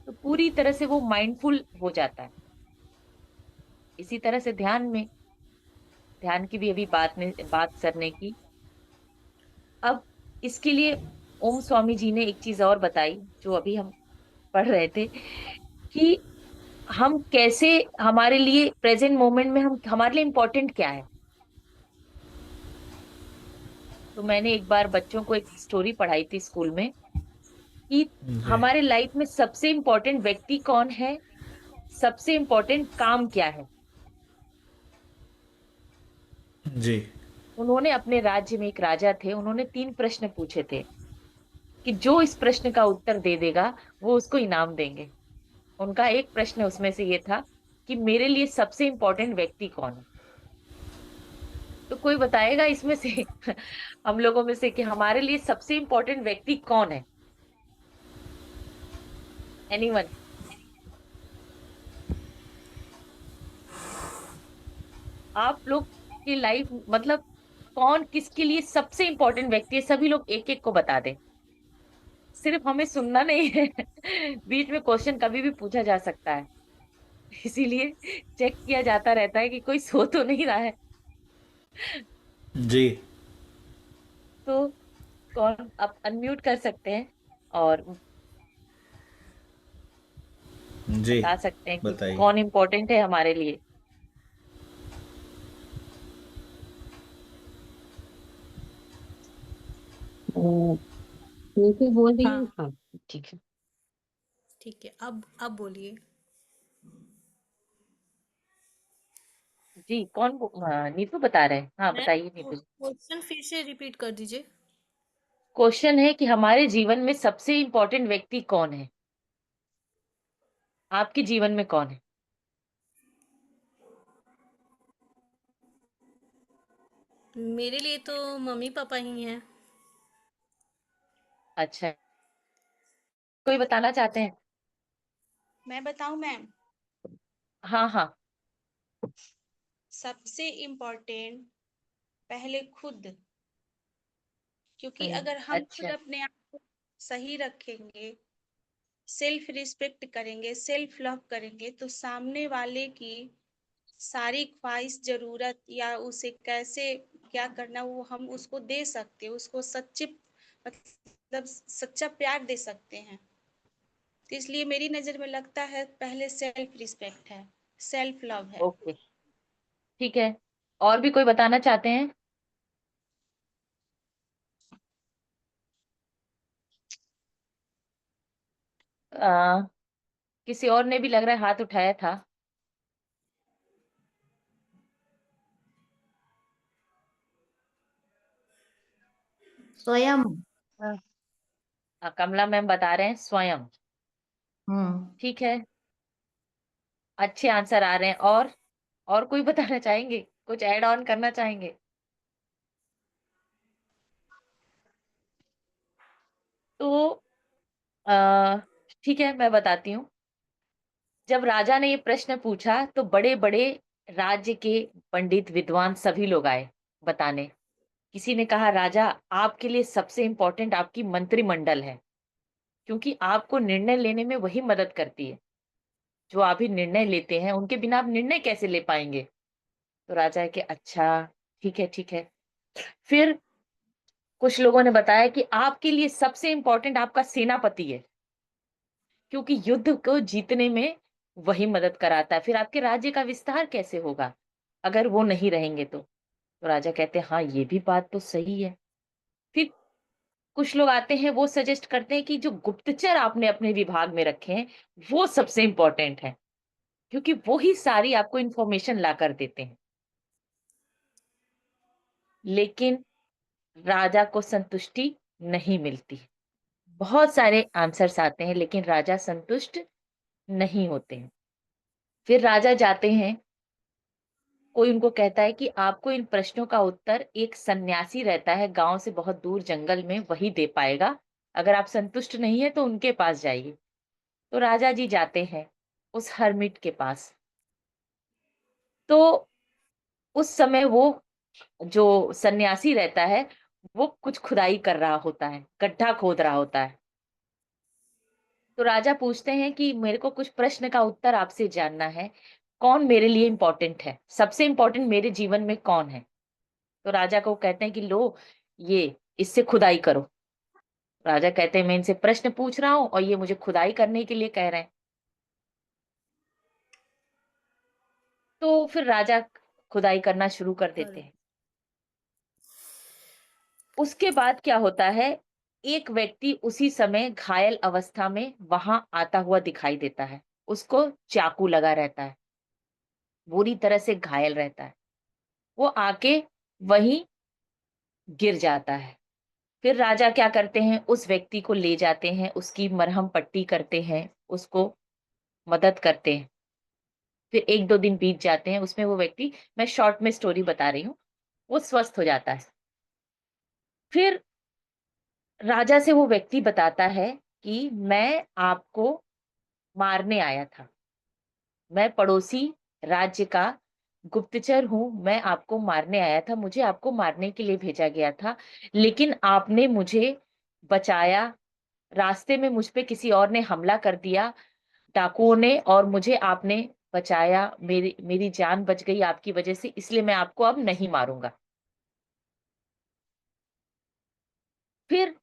तो पूरी तरह से वो माइंडफुल हो जाता है। इसी तरह से ध्यान की भी अभी बात सर ने की। अब इसके लिए ओम स्वामी जी ने एक चीज और बताई, जो अभी हम पढ़ रहे थे, कि हम कैसे, हमारे लिए प्रेजेंट मोमेंट में हम, हमारे लिए इम्पोर्टेंट क्या है। तो मैंने एक बार बच्चों को एक स्टोरी पढ़ाई थी स्कूल में, कि जी हमारे लाइफ में सबसे इम्पोर्टेंट व्यक्ति कौन है, सबसे इम्पोर्टेंट काम क्या है। जी उन्होंने अपने राज्य में, एक राजा थे, उन्होंने 3 प्रश्न पूछे थे, कि जो इस प्रश्न का उत्तर दे देगा वो उसको इनाम देंगे। उनका एक प्रश्न उसमें से ये था कि मेरे लिए सबसे इम्पोर्टेंट व्यक्ति कौन है। तो कोई बताएगा इसमें से हम लोगों में से, कि हमारे लिए सबसे इम्पोर्टेंट व्यक्ति कौन है? एनीवन? आप लोग की लाइफ, मतलब कौन किसके लिए सबसे इम्पोर्टेंट व्यक्ति है, सभी लोग एक एक को बता दें। सिर्फ हमें सुनना नहीं है बीच में क्वेश्चन कभी भी पूछा जा सकता है, इसीलिए चेक किया जाता रहता है कि कोई सो तो नहीं रहा है। जी तो कौन, आप अनम्यूट कर सकते हैं और जी बता सकते हैं कि बताइए। कौन इम्पोर्टेंट है हमारे लिए। ठीक है, बोल रही हूँ, हाँ हाँ। ठीक है। ठीक है, अब बोलिए। जी, नीतू बता रहे हैं, हाँ मैं बताइए नीतू। क्वेश्चन फिर से रिपीट कर दीजिए। क्वेश्चन है कि हमारे जीवन में सबसे इम्पोर्टेंट व्यक्ति कौन है, आपके जीवन में कौन है? मेरे लिए तो मम्मी पापा ही हैं। अच्छा, कोई बताना चाहते हैं? मैं बताऊं मैम? हाँ हाँ। सबसे इम्पोर्टेंट पहले खुद, क्योंकि हम्म। अगर हम खुद अच्छा। अपने आप को सही रखेंगे, सेल्फ रिस्पेक्ट करेंगे, सेल्फ लव करेंगे, तो सामने वाले की सारी ख्वाहिश, जरूरत या उसे कैसे क्या करना, वो हम उसको दे सकते हैं, उसको सच्चे मतलब सच्चा प्यार दे सकते हैं। तो इसलिए मेरी नजर में लगता है पहले सेल्फ रिस्पेक्ट है, सेल्फ लव है। ओके, ठीक है। और भी कोई बताना चाहते हैं? आ, किसी और ने भी लग रहा है हाथ उठाया था। स्वयं। हाँ। कमला मैम बता रहे हैं स्वयं। हम्म। ठीक है, अच्छे आंसर आ रहे हैं। और कोई बताना चाहेंगे, कुछ ऐड ऑन करना चाहेंगे? तो आ, ठीक है, मैं बताती हूँ। जब राजा ने ये प्रश्न पूछा तो बड़े बड़े राज्य के पंडित विद्वान सभी लोग आए बताने। किसी ने कहा, राजा, आपके लिए सबसे इंपॉर्टेंट आपकी मंत्रिमंडल है, क्योंकि आपको निर्णय लेने में वही मदद करती है। जो आप ही निर्णय लेते हैं, उनके बिना आप निर्णय कैसे ले पाएंगे? तो राजा है कि अच्छा, ठीक है ठीक है। फिर कुछ लोगों ने बताया कि आपके लिए सबसे इंपॉर्टेंट आपका सेनापति है, क्योंकि युद्ध को जीतने में वही मदद कराता है। फिर आपके राज्य का विस्तार कैसे होगा अगर वो नहीं रहेंगे? तो राजा कहते हैं, हाँ ये भी बात तो सही है। फिर कुछ लोग आते हैं, वो सजेस्ट करते हैं कि जो गुप्तचर आपने अपने विभाग में रखे हैं वो सबसे इंपॉर्टेंट है, क्योंकि वो ही सारी आपको इंफॉर्मेशन ला कर देते हैं। लेकिन राजा को संतुष्टि नहीं मिलती। बहुत सारे आंसर्स आते हैं, लेकिन राजा संतुष्ट नहीं होते हैं। फिर राजा जाते हैं, कोई उनको कहता है कि आपको इन प्रश्नों का उत्तर एक सन्यासी रहता है गांव से बहुत दूर जंगल में, वही दे पाएगा। अगर आप संतुष्ट नहीं है तो उनके पास जाइए। तो राजा जी जाते हैं उस हर्मिट के पास। तो उस समय वो जो सन्यासी रहता है, वो कुछ खुदाई कर रहा होता है, गड्ढा खोद रहा होता है। तो राजा पूछते हैं कि मेरे को कुछ प्रश्न का उत्तर आपसे जानना है, कौन मेरे लिए इम्पोर्टेंट है? सबसे इम्पोर्टेंट मेरे जीवन में कौन है? तो राजा को कहते हैं कि लो, ये इससे खुदाई करो। राजा कहते हैं मैं इनसे प्रश्न पूछ रहा हूँ और ये मुझे खुदाई करने के लिए कह रहे हैं। तो फिर राजा खुदाई करना शुरू कर देते हैं। उसके बाद क्या होता है, एक व्यक्ति उसी समय घायल अवस्था में वहां आता हुआ दिखाई देता है। उसको चाकू लगा रहता है, बुरी तरह से घायल रहता है। वो आके वहीं गिर जाता है। फिर राजा क्या करते हैं, उस व्यक्ति को ले जाते हैं, उसकी मरहम पट्टी करते हैं, उसको मदद करते हैं। फिर 1-2 दिन बीत जाते हैं, उसमें वो व्यक्ति, मैं शॉर्ट में स्टोरी बता रही हूँ, वो स्वस्थ हो जाता है। फिर राजा से वो व्यक्ति बताता है कि मैं आपको मारने आया था। मैं पड़ोसी राज्य का गुप्तचर हूँ, मैं आपको मारने आया था, मुझे आपको मारने के लिए भेजा गया था, लेकिन आपने मुझे बचाया। रास्ते में मुझ पे किसी और ने हमला कर दिया, डाकुओं ने, और मुझे आपने बचाया, मेरी मेरी जान बच गई आपकी वजह से, इसलिए मैं आपको अब नहीं मारूँगा। फिर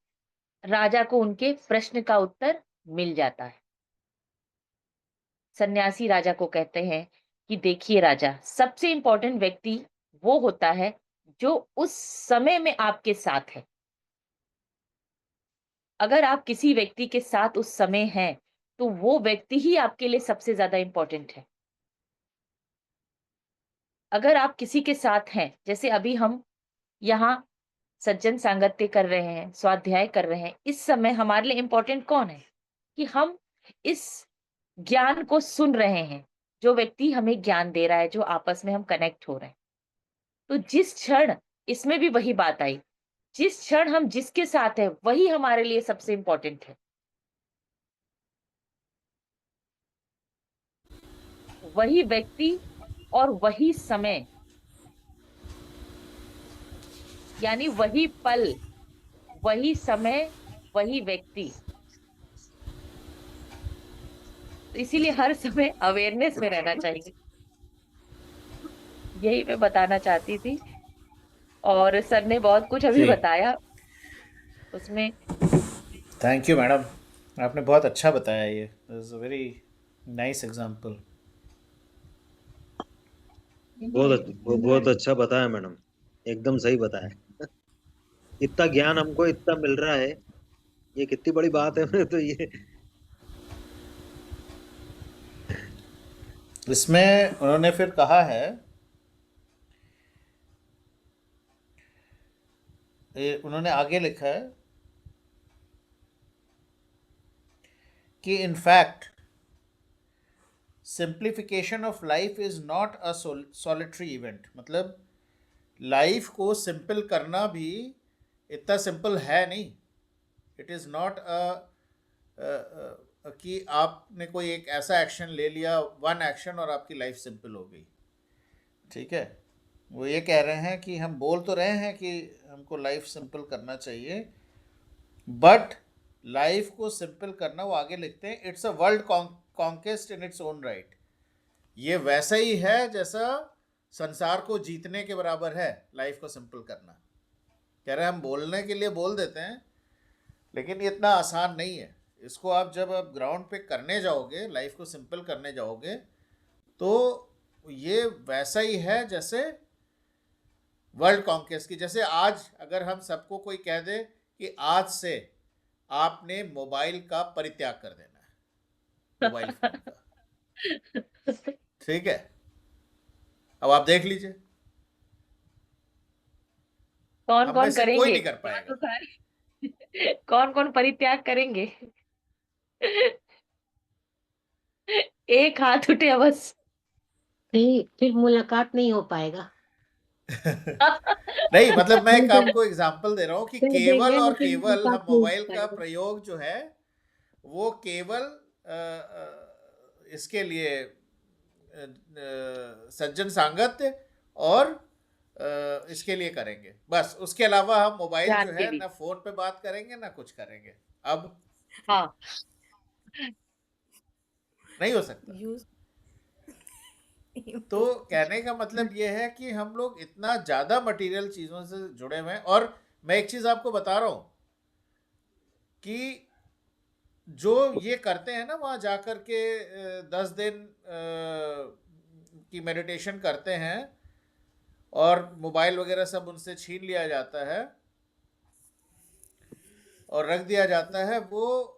राजा को उनके प्रश्न का उत्तर मिल जाता है। सन्यासी राजा को कहते हैं कि देखिए राजा, सबसे इम्पोर्टेंट व्यक्ति वो होता है जो उस समय में आपके साथ है। अगर आप किसी व्यक्ति के साथ उस समय हैं, तो वो व्यक्ति ही आपके लिए सबसे ज़्यादा इम्पोर्टेंट है। अगर आप किसी के साथ हैं, जैसे अभी हम यहाँ सज्जन सांगत्य कर रहे हैं, स्वाध्याय कर रहे हैं, इस समय हमारे लिए इम्पोर्टेंट कौन है? कि हम इस ज्ञान को सुन रहे हैं, जो व्यक्ति हमें ज्ञान दे रहा है, जो आपस में हम कनेक्ट हो रहे हैं। तो जिस क्षण, इसमें भी वही बात आई, जिस क्षण हम जिसके साथ है, वही हमारे लिए सबसे इम्पोर्टेंट है। वही व्यक्ति और वही समय, यानी वही पल, वही समय, वही व्यक्ति। तो इसीलिए हर समय अवेयरनेस में रहना चाहिए। यही मैं बताना चाहती थी, और सर ने बहुत कुछ अभी जी, बताया उसमें। थैंक यू मैडम, आपने बहुत अच्छा बताया। ये is a very nice example. बहुत अच्छा बताया मैडम, एकदम सही बताया। इतना ज्ञान हमको इतना मिल रहा है, ये कितनी बड़ी बात है। तो ये इसमें उन्होंने फिर कहा है, उन्होंने आगे लिखा है कि in fact simplification of life is not a solitary event. मतलब लाइफ को सिंपल करना भी इतना सिंपल है नहीं। इट इज़ नॉट कि आपने कोई एक ऐसा एक्शन ले लिया, वन एक्शन, और आपकी लाइफ सिंपल हो गई। ठीक है, वो ये कह रहे हैं कि हम बोल तो रहे हैं कि हमको लाइफ सिंपल करना चाहिए, बट लाइफ को सिंपल करना, वो आगे लिखते हैं, it's a world conquest in its own right. ये वैसा ही है जैसा संसार को जीतने के बराबर है लाइफ को सिंपल करना। कह रहे हैं हम बोलने के लिए बोल देते हैं, लेकिन ये इतना आसान नहीं है। इसको आप जब आप ग्राउंड पे करने जाओगे, लाइफ को सिंपल करने जाओगे, तो ये वैसा ही है जैसे वर्ल्ड कॉन्केस्ट की। जैसे आज अगर हम सबको कोई कह दे कि आज से आपने मोबाइल का परित्याग कर देना है, मोबाइल फोन का, ठीक है, अब आप देख लीजिए, कौन हम में कौन से कोई करेंगे? नहीं कर बात तो पाएगा। सारी कौन कौन परित्याग करेंगे? एक हाथ उठे बस। नहीं, फिर मुलाकात नहीं हो पाएगा। नहीं, मतलब मैं एक नहीं तो आपको एग्जांपल दे रहा हूँ कि कह केवल देंगे और लेकिन केवल हम मुलाकात नहीं हो मोबाइल का पाएगा। प्रयोग जो है वो केवल इसके लिए सज्जन सांगत्य और इसके लिए करेंगे बस। उसके अलावा हम मोबाइल जो ध्यान के है लिए। ना फोन पे बात करेंगे ना कुछ करेंगे, अब हाँ, नहीं हो सकता। यूज तो कहने का मतलब ये है कि हम लोग इतना ज्यादा मटेरियल चीजों से जुड़े हुए हैं। और मैं एक चीज आपको बता रहा हूं कि जो ये करते हैं ना वहां जाकर के 10 दिन की मेडिटेशन करते हैं और मोबाइल वगैरह सब उनसे छीन लिया जाता है और रख दिया जाता है, वो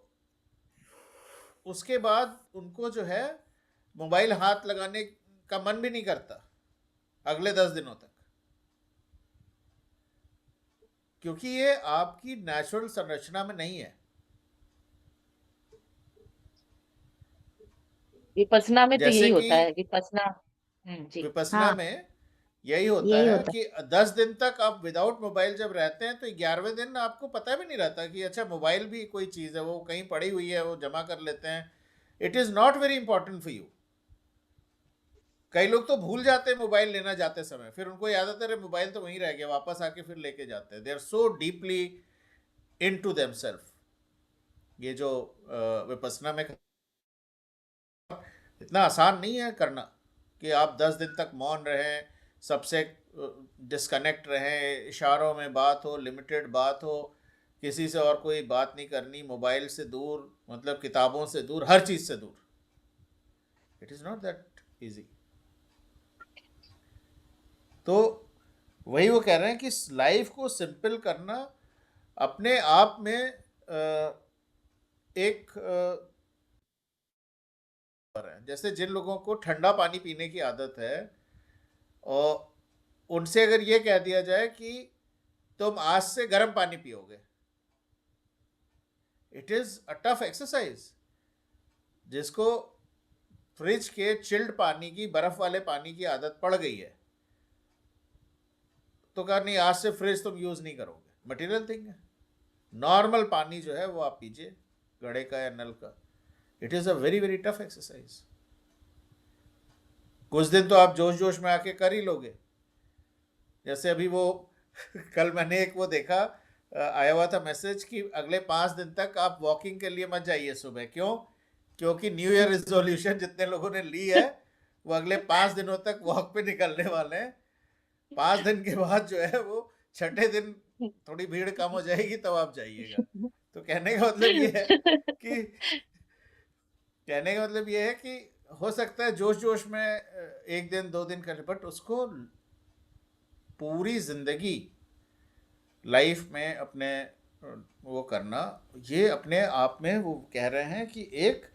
उसके बाद उनको जो है मोबाइल हाथ लगाने का मन भी नहीं करता अगले 10 दिनों तक, क्योंकि ये आपकी नेचुरल संरचना में नहीं है। विपसना में तो यही जैसे कि होता है, विपसना। जी। विपसना हाँ, में यही होता यही है होता कि 10 दिन तक आप विदाउट मोबाइल जब रहते हैं तो 11वें दिन आपको पता भी नहीं रहता कि अच्छा मोबाइल भी कोई चीज़ है, वो कहीं पड़ी हुई है, वो जमा कर लेते हैं। It is not very important for you. कई लोग तो भूल जाते हैं मोबाइल लेना जाते समय, फिर उनको याद आता है मोबाइल तो वहीं रह गया, वापस आके फिर लेके जाते हैं। They are so deeply into themself. ये जो विपसना में इतना आसान नहीं है करना कि आप 10 दिन तक मौन रहें, सबसे डिस्कनेक्ट रहें, इशारों में बात हो, लिमिटेड बात हो, किसी से और कोई बात नहीं करनी, मोबाइल से दूर, मतलब किताबों से दूर, हर चीज़ से दूर। It is not that easy. तो वही वो कह रहे हैं कि लाइफ को सिंपल करना अपने आप में एक जैसे जिन लोगों को ठंडा पानी पीने की आदत है और उनसे अगर ये कह दिया जाए कि तुम आज से गर्म पानी पियोगे, it is a tough exercise. जिसको फ्रिज के चिल्ड पानी की, बर्फ वाले पानी की आदत पड़ गई है, तो कहा नहीं आज से फ्रिज तुम यूज नहीं करोगे, मटेरियल थिंग है। नॉर्मल पानी जो है वो आप पीजिए, घड़े का या नल का। It is a very very tough exercise. कुछ दिन तो आप जोश जोश में आके कर ही लोगे। जैसे अभी वो कल मैंने एक वो देखा, आया हुआ था मैसेज कि अगले 5 दिन तक आप वॉकिंग के लिए मत जाइए सुबह। क्यों? क्योंकि न्यू ईयर रिजोल्यूशन जितने लोगों ने ली है वो अगले 5 दिनों तक वॉक पे निकलने वाले हैं। 5 दिन के बाद जो है वो छठे दिन थोड़ी भीड़ कम हो जाएगी, तब आप जाइएगा। तो कहने का मतलब ये है कि हो सकता है जोश जोश में एक दिन 2 दिन कर, बट उसको पूरी जिंदगी लाइफ में अपने वो करना, ये अपने आप में वो कह रहे हैं कि एक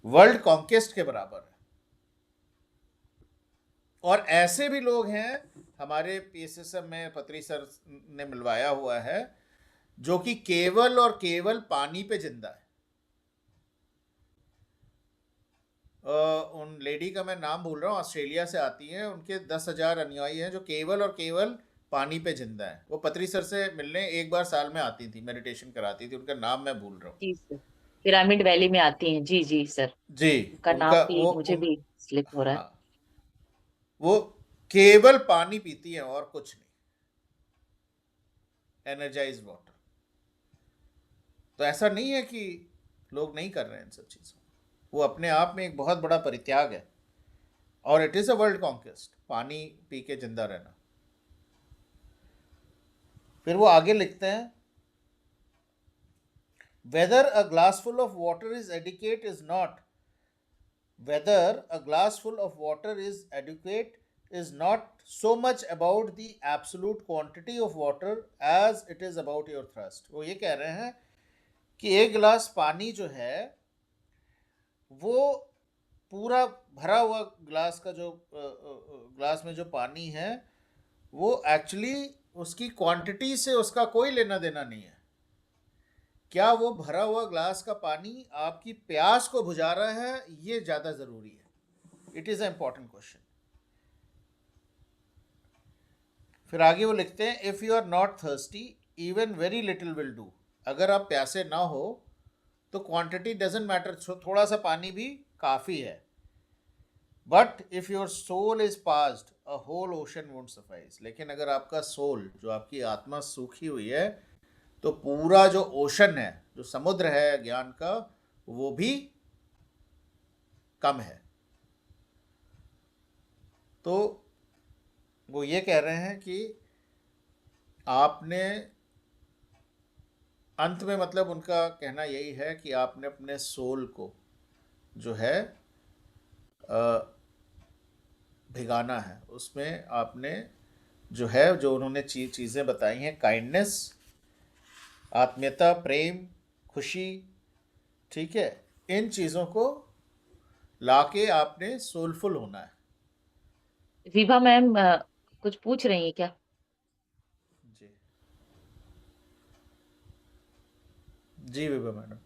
वर्ल्ड कॉन्केस्ट के बराबर है। और ऐसे भी लोग हैं हमारे पीएसएसएम में, पत्री सर ने मिलवाया हुआ है, जो कि केवल और केवल पानी पे जिंदा है। उन लेडी का मैं नाम भूल रहा हूँ, ऑस्ट्रेलिया से आती हैं, उनके 10,000 अनुयायी हैं जो केवल और केवल पानी पे जिंदा है। वो पत्री सर से मिलने एक बार साल में आती थी, मेडिटेशन कराती थी। उनका नाम मैं भूल रहा हूँ। जी सर, पिरामिड वैली में आती हैं। जी जी सर, जी। उनका नाम उनका भी वो मुझे उन भी स्लिप हो रहा है। हाँ, वो केवल पानी पीती हैं और कुछ नहीं, एनर्जाइज वाटर। तो ऐसा नहीं है कि लोग नहीं कर रहे हैं इन सब चीज़ों। वो अपने आप में एक बहुत बड़ा परित्याग है और it is a world conquest, पानी पी के जिंदा रहना। फिर वो आगे लिखते हैं, whether a glass full of water is adequate is not whether a glass full of water is adequate is not so much about the absolute quantity of water as it is about your thirst। वो ये कह रहे हैं कि एक गिलास पानी जो है वो पूरा भरा हुआ ग्लास का जो ग्लास में जो पानी है वो एक्चुअली उसकी क्वांटिटी से उसका कोई लेना देना नहीं है। क्या वो भरा हुआ ग्लास का पानी आपकी प्यास को बुझा रहा है, ये ज़्यादा ज़रूरी है। It is a important question. फिर आगे वो लिखते हैं, if you are not thirsty even very little will do. अगर आप प्यासे ना हो तो क्वांटिटी डजेंट मैटर, थोड़ा सा पानी भी काफ़ी है। But if your soul is parched a whole ocean won't suffice. लेकिन अगर आपका सोल, जो आपकी आत्मा सूखी हुई है, तो पूरा जो ओशन है, जो समुद्र है ज्ञान का, वो भी कम है। तो वो ये कह रहे हैं कि आपने अंत में, मतलब उनका कहना यही है कि आपने अपने सोल को जो है भिगाना है। उसमें आपने जो है, जो उन्होंने चीज़ें बताई हैं, काइंडनेस, आत्मीयता, प्रेम, खुशी, ठीक है, इन चीज़ों को लाके आपने सोलफुल होना है। विभा मैम कुछ पूछ रही है क्या? जी जी विभा मैडम,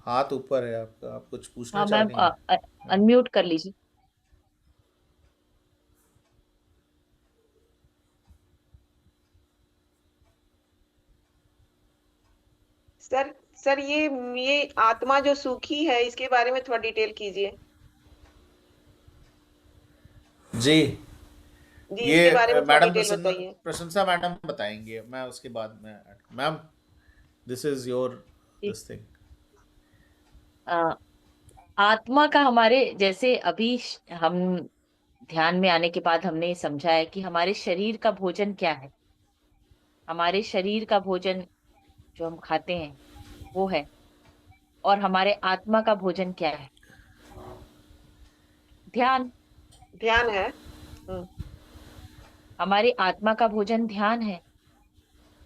हाथ ऊपर है आपका, आप कुछ पूछना हाँ चाह मैम, रही हैं? हाँ। अनम्यूट कर लीजिए। सर सर ये आत्मा जो सूखी है इसके बारे में थोड़ा डिटेल कीजिए। जी, जी इसके बारे ये में थोड़ा मैडम डिटेल बताइए। प्रशंसा मैडम बताएंगे, मैं उसके बाद में। मैम, दिस इज योर जी। This thing. अ, आत्मा का हमारे जैसे अभी हम ध्यान में आने के बाद हमने समझा है कि हमारे शरीर का भोजन क्या है। हमारे शरीर का भोजन जो हम खाते हैं वो है, और हमारे आत्मा का भोजन क्या है? ध्यान। ध्यान है। हमारी आत्मा का भोजन ध्यान है।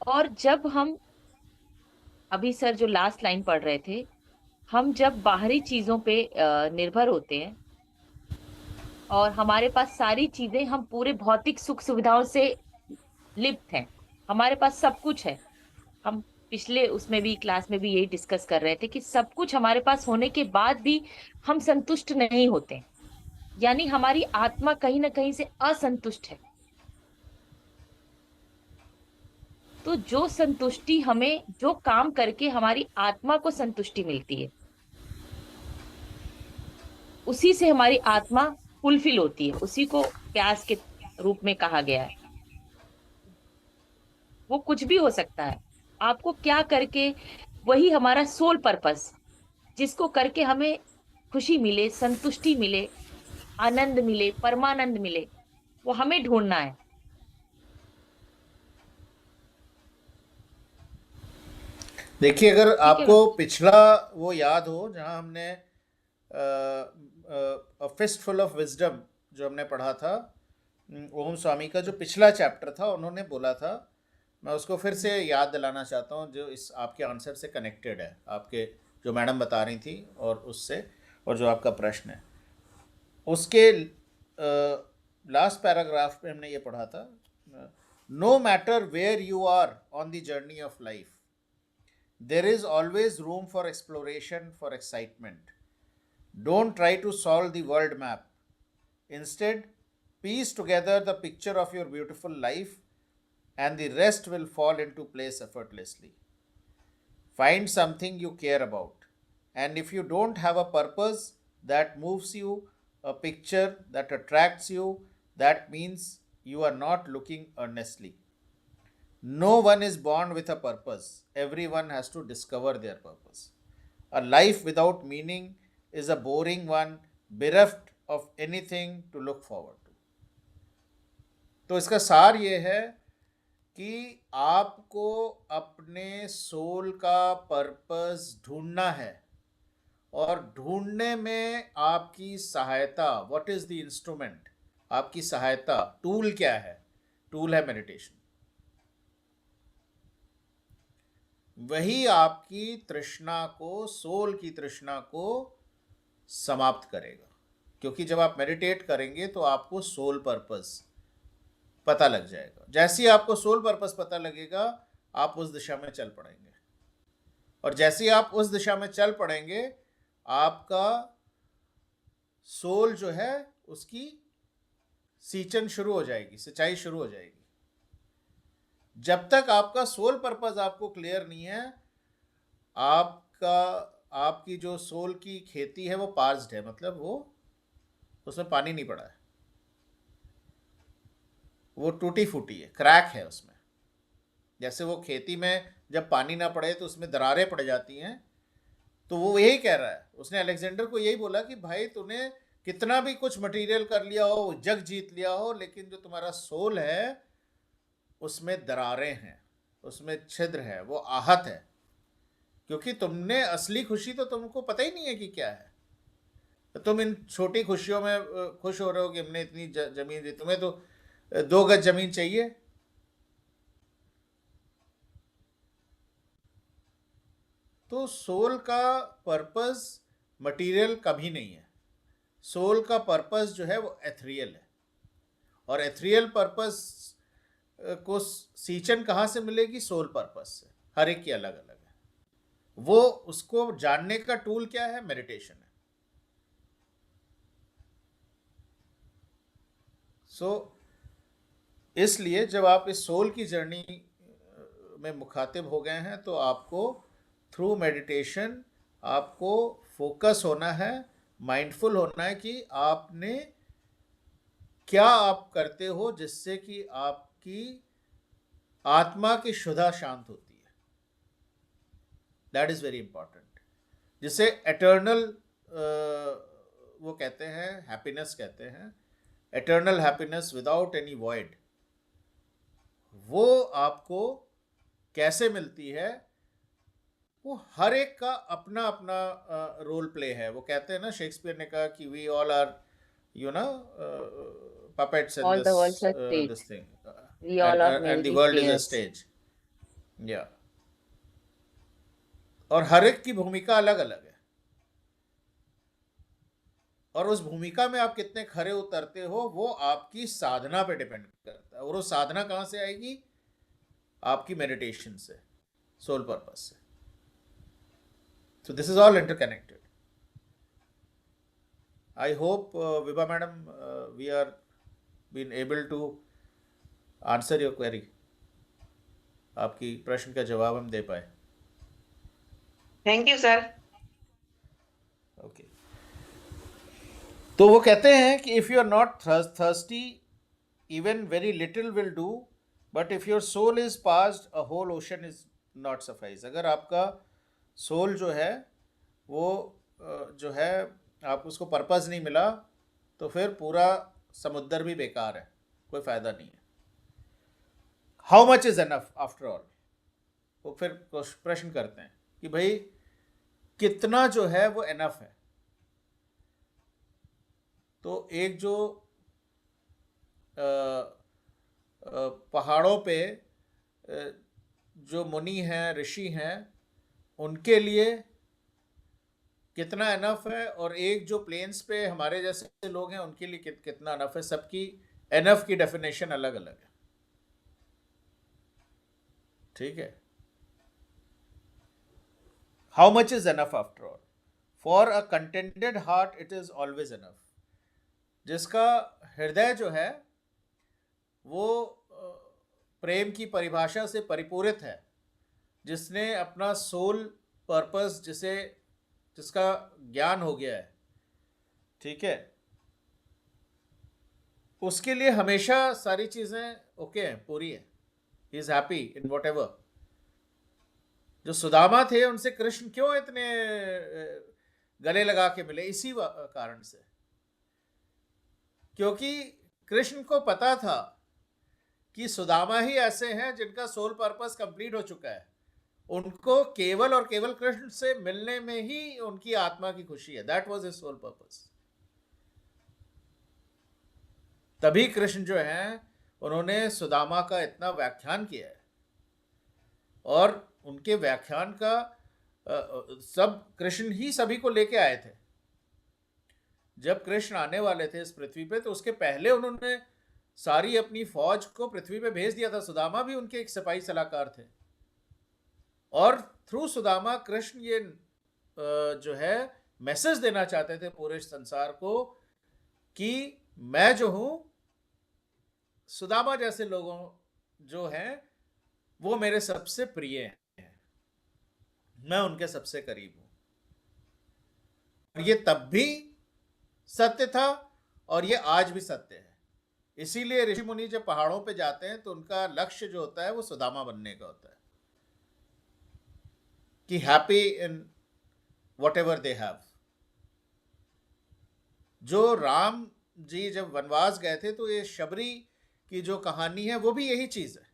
और जब हम अभी सर जो लास्ट लाइन पढ़ रहे थे, हम जब बाहरी चीजों पे निर्भर होते हैं और हमारे पास सारी चीजें, हम पूरे भौतिक सुख सुविधाओं से लिप्त हैं, हमारे पास सब कुछ है। हम पिछले उसमें भी क्लास में भी यही डिस्कस कर रहे थे कि सब कुछ हमारे पास होने के बाद भी हम संतुष्ट नहीं होते हैं। यानी हमारी आत्मा कहीं ना कहीं से असंतुष्ट है। तो जो संतुष्टि हमें, जो काम करके हमारी आत्मा को संतुष्टि मिलती है, उसी से हमारी आत्मा फुलफिल होती है, उसी को प्यास के रूप में कहा गया है। वो कुछ भी हो सकता है, आपको क्या करके, वही हमारा सोल पर्पस, जिसको करके हमें खुशी मिले, संतुष्टि मिले, आनंद मिले, परमानंद मिले, वो हमें ढूंढना है। देखिए, अगर ठीक है आपको मैम। पिछला वो याद हो, जहाँ हमने फिस्ट फुल ऑफ विजडम जो हमने पढ़ा था, ओम स्वामी का जो पिछला चैप्टर था, उन्होंने बोला था, मैं उसको फिर से याद दिलाना चाहता हूँ, जो इस आपके आंसर से कनेक्टेड है, आपके जो मैडम बता रही थी और उससे, और जो आपका प्रश्न है उसके लास्ट पैराग्राफ में हमने ये पढ़ा था, no matter where you are on the journey of life, there is always room for exploration, for excitement. Don't try to solve the world map. Instead, piece together the picture of your beautiful life, and the rest will fall into place effortlessly. Find something you care about. And if you don't have a purpose that moves you, a picture that attracts you, that means you are not looking earnestly. No one is born with a purpose. Everyone has to discover their purpose. A life without meaning is a boring one, bereft of anything to look forward to. तो इसका सार ये है कि आपको अपने soul का purpose ढूंढना है, और ढूंढने में आपकी सहायता, व्हाट इज द इंस्ट्रूमेंट, आपकी सहायता, टूल क्या है? टूल है मेडिटेशन। वही आपकी तृष्णा को, सोल की तृष्णा को समाप्त करेगा। क्योंकि जब आप मेडिटेट करेंगे तो आपको सोल पर्पस पता लग जाएगा। जैसे ही आपको सोल पर्पस पता लगेगा, आप उस दिशा में चल पड़ेंगे, और जैसे ही आप उस दिशा में चल पड़ेंगे, आपका सोल जो है उसकी सींचन शुरू हो जाएगी, सिंचाई शुरू हो जाएगी। जब तक आपका सोल पर्पस आपको क्लियर नहीं है, आपका आपकी जो सोल की खेती है वो पास्ड है, मतलब वो उसमें पानी नहीं पड़ा है, वो टूटी फूटी है, क्रैक है उसमें। जैसे वो खेती में जब पानी ना पड़े तो उसमें दरारें पड़ जाती हैं, तो वो यही कह रहा है, उसने अलेक्जेंडर को यही बोला कि भाई तूने कितना भी कुछ मटेरियल कर लिया हो, जग जीत लिया हो, लेकिन जो तुम्हारा सोल है उसमें दरारें हैं, उसमें छिद्र है, वो आहत है, क्योंकि तुमने असली खुशी तो तुमको पता ही नहीं है कि क्या है। तो तुम इन छोटी खुशियों में खुश हो रहे हो कि हमने इतनी जमीन दी, तुम्हें तो 2 गज जमीन चाहिए। तो सोल का पर्पस मटेरियल कभी नहीं है, सोल का पर्पस जो है वो एथरियल है, और एथरियल पर्पस को सींचन कहाँ से मिलेगी? सोल पर्पस से। हर एक की अलग अलग है, वो उसको जानने का टूल क्या है? मेडिटेशन है। इसलिए जब आप इस सोल की जर्नी में मुखातिब हो गए हैं तो आपको थ्रू मेडिटेशन आपको फोकस होना है, माइंडफुल होना है कि आपने क्या आप करते हो जिससे कि आपकी आत्मा की शुद्धा शांत होती है। दैट इज वेरी इंपॉर्टेंट, जिसे एटर्नल वो कहते हैं, हैप्पीनेस कहते हैं, eternal happiness without any void. वो आपको कैसे मिलती है? वो हर एक का अपना अपना रोल प्ले है। वो कहते हैं ना, शेक्सपियर ने कहा कि we all are puppets in All the world's a this stage. thing, We all are and the merely world is a players. stage. Yeah. और हर एक की भूमिका अलग अलग है, और उस भूमिका में आप कितने खरे उतरते हो वो आपकी साधना पे डिपेंड करता है। और वो साधना कहाँ से आएगी? आपकी मेडिटेशन से, सोल पर्पस से। So this is all interconnected. I hope Vibha madam, we are been able to answer your query. आपकी प्रश्न का जवाब हम दे पाए। Thank you sir. ओके, तो वो कहते हैं कि if you are not thirsty, even very little will do, but if your soul is parched, a whole ocean is not suffice. अगर आपका सोल जो है वो जो है आप उसको पर्पस नहीं मिला तो फिर पूरा समुद्र भी बेकार है, कोई फायदा नहीं है। How much is enough after all? वो फिर प्रश्न करते हैं कि भाई कितना जो है वो एनफ है। तो एक जो पहाड़ों पे जो मुनि हैं, ऋषि हैं, उनके लिए कितना एनफ है, और एक जो प्लेन्स पे हमारे जैसे लोग हैं उनके लिए कितना एनफ है। सबकी एनफ की डेफिनेशन अलग अलग है, ठीक है। How much is enough after all? For a contented heart it is always enough. जिसका हृदय जो है वो प्रेम की परिभाषा से परिपूरित है, जिसने अपना सोल पर्पस जिसका ज्ञान हो गया है, ठीक है, उसके लिए हमेशा सारी चीजें ओके हैं, पूरी है। He is happy in what ever. जो सुदामा थे उनसे कृष्ण क्यों इतने गले लगा के मिले? इसी कारण से, क्योंकि कृष्ण को पता था कि सुदामा ही ऐसे हैं जिनका सोल पर्पस कंप्लीट हो चुका है। उनको केवल और केवल कृष्ण से मिलने में ही उनकी आत्मा की खुशी है। That was his soul purpose. तभी कृष्ण जो हैं उन्होंने सुदामा का इतना व्याख्यान किया है, और उनके व्याख्यान का सब कृष्ण ही सभी को लेके आए थे। जब कृष्ण आने वाले थे इस पृथ्वी पे तो उसके पहले उन्होंने सारी अपनी फौज को पृथ्वी पे भेज दिया था। सुदामा भी उनके एक सिपाही सलाहकार थे, और थ्रू सुदामा कृष्ण ये जो है मैसेज देना चाहते थे पूरे संसार को कि मैं जो हूं, सुदामा जैसे लोगों जो हैं वो मेरे सबसे प्रिय हैं, मैं उनके सबसे करीब हूं। और ये तब भी सत्य था और ये आज भी सत्य है। इसीलिए ऋषि मुनि जब पहाड़ों पे जाते हैं तो उनका लक्ष्य जो होता है वो सुदामा बनने का होता है, कि happy in what ever they have. जो राम जी जब वनवास गए थे तो ये शबरी की जो कहानी है वो भी यही चीज है,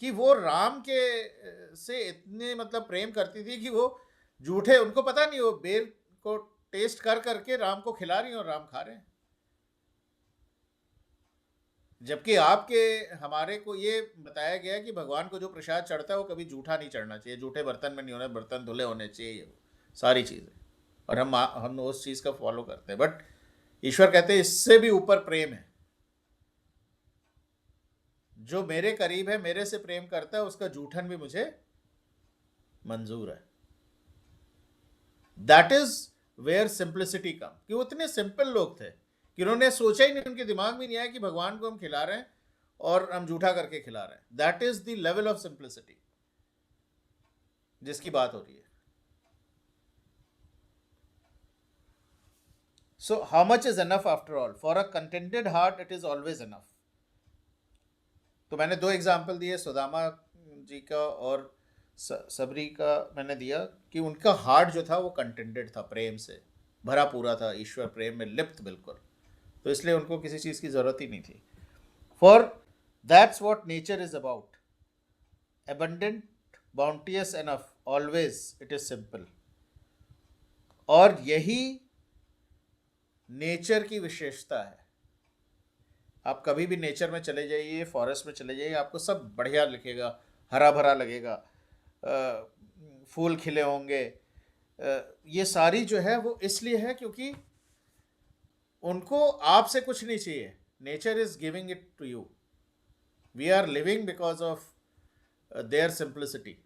कि वो राम के से इतने मतलब प्रेम करती थी कि वो झूठे, उनको पता नहीं, वो बेर को टेस्ट कर करके राम को खिला रही हैं और राम खा रहे हैं। जबकि आपके हमारे को ये बताया गया कि भगवान को जो प्रसाद चढ़ता है वो कभी जूठा नहीं चढ़ना चाहिए, जूठे बर्तन में नहीं होना, बर्तन धुले होने चाहिए, वो सारी चीज़ें। और हम उस चीज़ का फॉलो करते हैं। बट ईश्वर कहते हैं इससे भी ऊपर प्रेम है। जो मेरे करीब है, मेरे से प्रेम करता है, उसका जूठन भी मुझे मंजूर है। दैट इज वेयर सिंप्लिसिटी कम। कि वो इतने सिंपल लोग थे कि उन्होंने सोचा ही नहीं, उनके दिमाग में नहीं आया कि भगवान को हम खिला रहे हैं और हम जूठा करके खिला रहे हैं। That is the level of simplicity जिसकी बात हो रही है। So how much is enough after all? For a contented heart it is always enough. तो मैंने दो एग्जाम्पल दिए, सुदामा जी का और सबरी का मैंने दिया, कि उनका हार्ट जो था वो कंटेंटेड था, प्रेम से भरा पूरा था, ईश्वर प्रेम में लिप्त बिल्कुल। तो इसलिए उनको किसी चीज़ की ज़रूरत ही नहीं थी। For that's what nature is about, abundant, bountiful enough, always it is simple. और यही नेचर की विशेषता है। आप कभी भी नेचर में चले जाइए, फॉरेस्ट में चले जाइए, आपको सब बढ़िया लिखेगा, हरा भरा लगेगा, फूल खिले होंगे। ये सारी जो है वो इसलिए है क्योंकि उनको आपसे कुछ नहीं चाहिए। Nature is giving it to you. We are living because of their simplicity.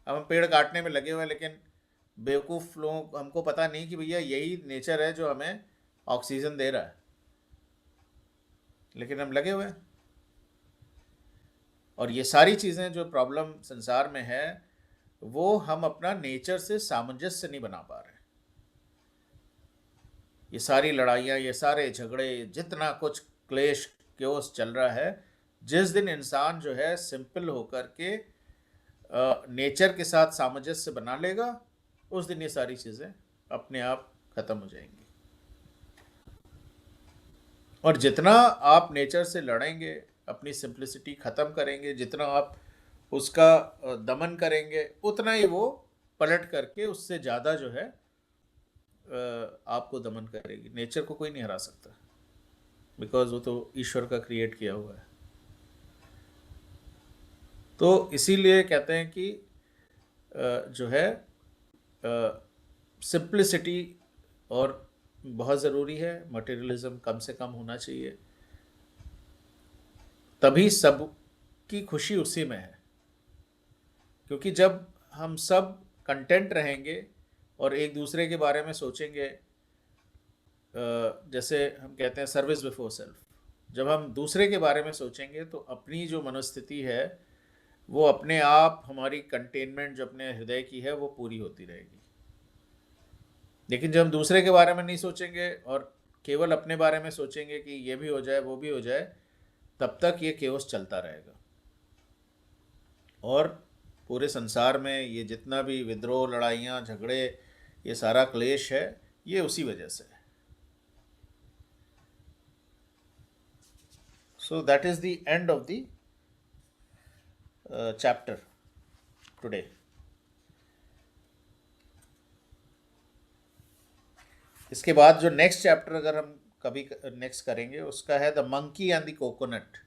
अब हम पेड़ काटने में लगे हुए हैं, लेकिन बेवकूफ़ लोग, हमको पता नहीं कि भैया यही नेचर है जो हमें ऑक्सीजन दे रहा है, लेकिन हम लगे हुए हैं। और ये सारी चीज़ें जो प्रॉब्लम संसार में है, वो हम अपना नेचर से सामंजस्य नहीं बना पा रहे। ये सारी लड़ाइयाँ, ये सारे झगड़े, जितना कुछ क्लेश क्योस चल रहा है, जिस दिन इंसान जो है सिंपल होकर के नेचर के साथ सामंजस्य बना लेगा, उस दिन ये सारी चीज़ें अपने आप खत्म हो जाएंगी। और जितना आप नेचर से लड़ेंगे, अपनी सिंप्लिसिटी ख़त्म करेंगे, जितना आप उसका दमन करेंगे, उतना ही वो पलट करके उससे ज़्यादा जो है आपको दमन करेगी। नेचर को कोई नहीं हरा सकता, बिकॉज वो तो ईश्वर का क्रिएट किया हुआ है। तो इसीलिए कहते हैं कि जो है सिंप्लिसिटी और बहुत ज़रूरी है, मटेरियलिज्म कम से कम होना चाहिए, तभी सब की खुशी उसी में है। क्योंकि जब हम सब कंटेंट रहेंगे और एक दूसरे के बारे में सोचेंगे, जैसे हम कहते हैं सर्विस बिफोर सेल्फ, जब हम दूसरे के बारे में सोचेंगे तो अपनी जो मनोस्थिति है वो अपने आप, हमारी कंटेनमेंट जो अपने हृदय की है वो पूरी होती रहेगी। लेकिन जब हम दूसरे के बारे में नहीं सोचेंगे और केवल अपने बारे में सोचेंगे कि ये भी हो जाए वो भी हो जाए, तब तक ये केओस चलता रहेगा। और पूरे संसार में ये जितना भी विद्रोह, लड़ाइयाँ, झगड़े, ये सारा क्लेश है, ये उसी वजह से है। So that is the end of the chapter today. इसके बाद जो नेक्स्ट चैप्टर अगर हम कभी नेक्स्ट करेंगे, उसका है the monkey and the coconut.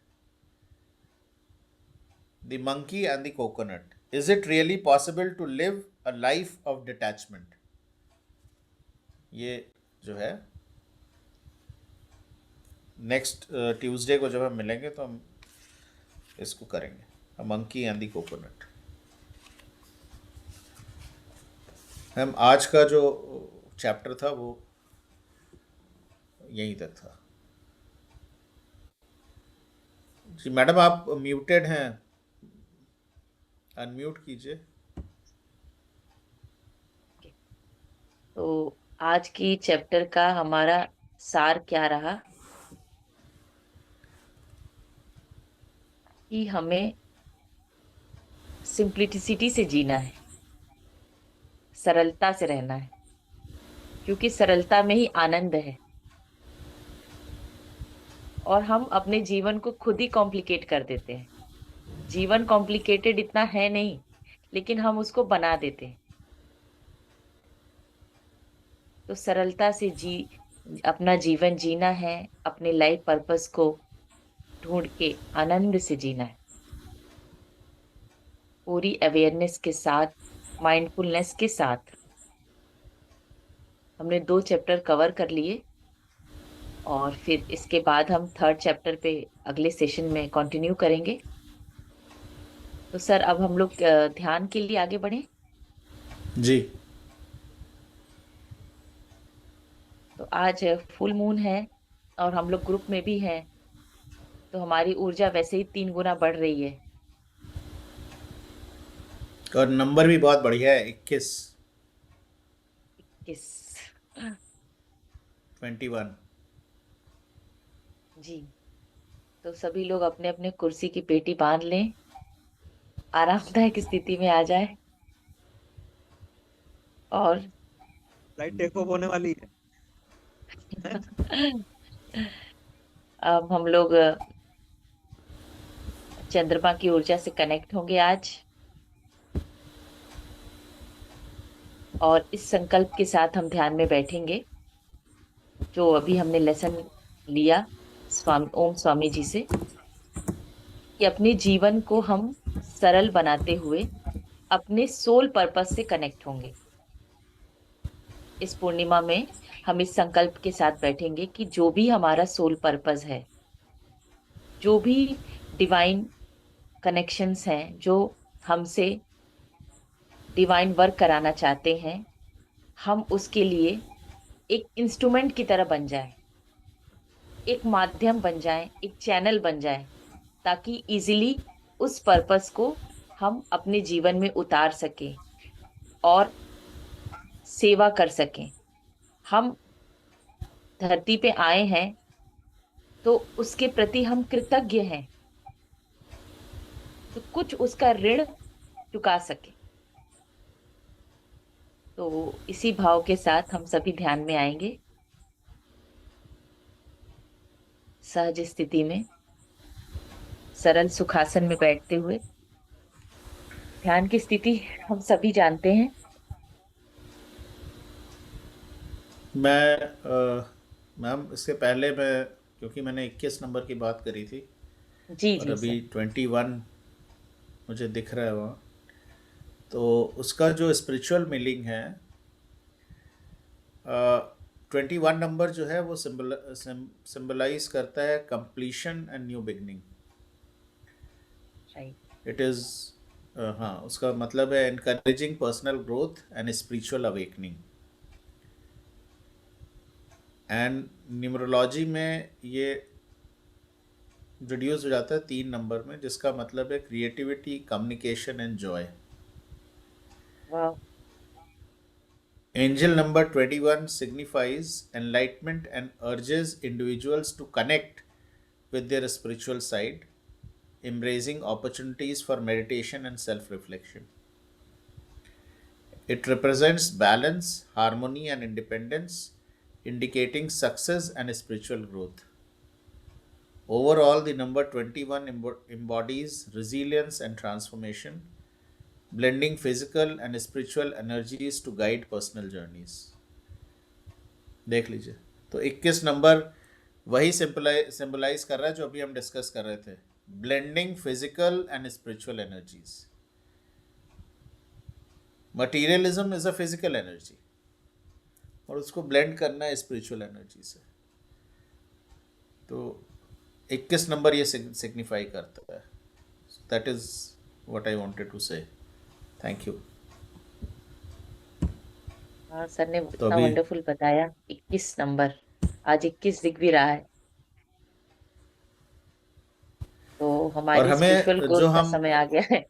The monkey and the coconut, is it really possible to live a life of detachment? ये जो है नेक्स्ट ट्यूसडे को जब हम मिलेंगे तो हम इसको करेंगे, a monkey and the coconut. हम आज का जो चैप्टर था वो यहीं तक था। जी मैडम, आप म्यूटेड हैं, अनम्यूट कीजिए। तो आज की चैप्टर का हमारा सार क्या रहा कि हमें सिंप्लिसिटी से जीना है, सरलता से रहना है, क्योंकि सरलता में ही आनंद है। और हम अपने जीवन को खुद ही कॉम्प्लिकेट कर देते हैं। जीवन कॉम्प्लिकेटेड इतना है नहीं, लेकिन हम उसको बना देते हैं। तो सरलता से अपना जीवन जीना है, अपने लाइफ पर्पस को ढूंढ के आनंद से जीना है, पूरी अवेयरनेस के साथ, माइंडफुलनेस के साथ। हमने 2 चैप्टर कवर कर लिए और फिर इसके बाद हम 3rd चैप्टर पे अगले सेशन में कंटिन्यू करेंगे। तो सर अब हम लोग ध्यान के लिए आगे बढ़े। जी। तो आज फुल मून है और हम लोग ग्रुप में भी हैं, तो हमारी ऊर्जा वैसे ही 3 गुना बढ़ रही है। और नंबर भी बहुत बढ़िया है, 21, किस 21। जी, तो सभी लोग अपने अपने कुर्सी की पेटी बांध लें, आरामदायक स्थिति में आ जाए और फ्लाइट टेक ऑफ होने वाली है। अब हम लोग चंद्रमा की ऊर्जा से कनेक्ट होंगे आज, और इस संकल्प के साथ हम ध्यान में बैठेंगे जो अभी हमने लेसन लिया ओम स्वामी जी से, कि अपने जीवन को हम सरल बनाते हुए अपने सोल पर्पस से कनेक्ट होंगे। इस पूर्णिमा में हम इस संकल्प के साथ बैठेंगे कि जो भी हमारा सोल पर्पस है, जो भी डिवाइन कनेक्शंस हैं, जो हमसे डिवाइन वर्क कराना चाहते हैं, हम उसके लिए एक इंस्ट्रूमेंट की तरह बन जाए, एक माध्यम बन जाए, एक चैनल बन जाए, ताकि इजीली उस पर्पस को हम अपने जीवन में उतार सकें और सेवा कर सकें। हम धरती पे आए हैं तो उसके प्रति हम कृतज्ञ हैं, तो कुछ उसका ऋण चुका सके। तो इसी भाव के साथ हम सभी ध्यान में आएंगे, सहज स्थिति में सरल सुखासन में बैठते हुए। ध्यान की स्थिति हम सभी जानते हैं। मैम इसके पहले मैं, क्योंकि मैंने 21 नंबर की बात करी थी जी और जी अभी सर। 21 मुझे दिख रहा है वहाँ, तो उसका जो स्पिरिचुअल मीनिंग है, 21 नंबर जो है वो सिंबलाइज करता है completion and new beginning. Right. It is, हाँ, उसका मतलब है encouraging personal growth and spiritual awakening. And numerology में ये रिड्यूस हो जाता है 3 नंबर में, जिसका मतलब है क्रिएटिविटी, कम्युनिकेशन एंड जॉय। वाह। Angel number 21 signifies enlightenment and urges individuals to connect with their spiritual side, embracing opportunities for meditation and self reflection. It represents balance, harmony, and independence, indicating success and spiritual growth. Overall, the number 21 embodies resilience and transformation, blending physical and spiritual energies to guide personal journeys. देख लीजिए, तो 21 number वही symbolize कर रहा है जो अभी हम डिस्कस कर रहे थे, blending physical and spiritual energies. Materialism is a physical energy और उसको ब्लेंड करना है स्पिरिचुअल एनर्जी से। तो 21 नंबर ये सिग्निफाई करता है। That is what I wanted to say. Thank you. हाँ, सर ने तो इतना अभी वंडरफुल बताया। 21 नंबर, आज 21 दिख भी रहा है, तो और हमारी स्पिरिचुअल हमें ग्रोथ का समय आ गया है।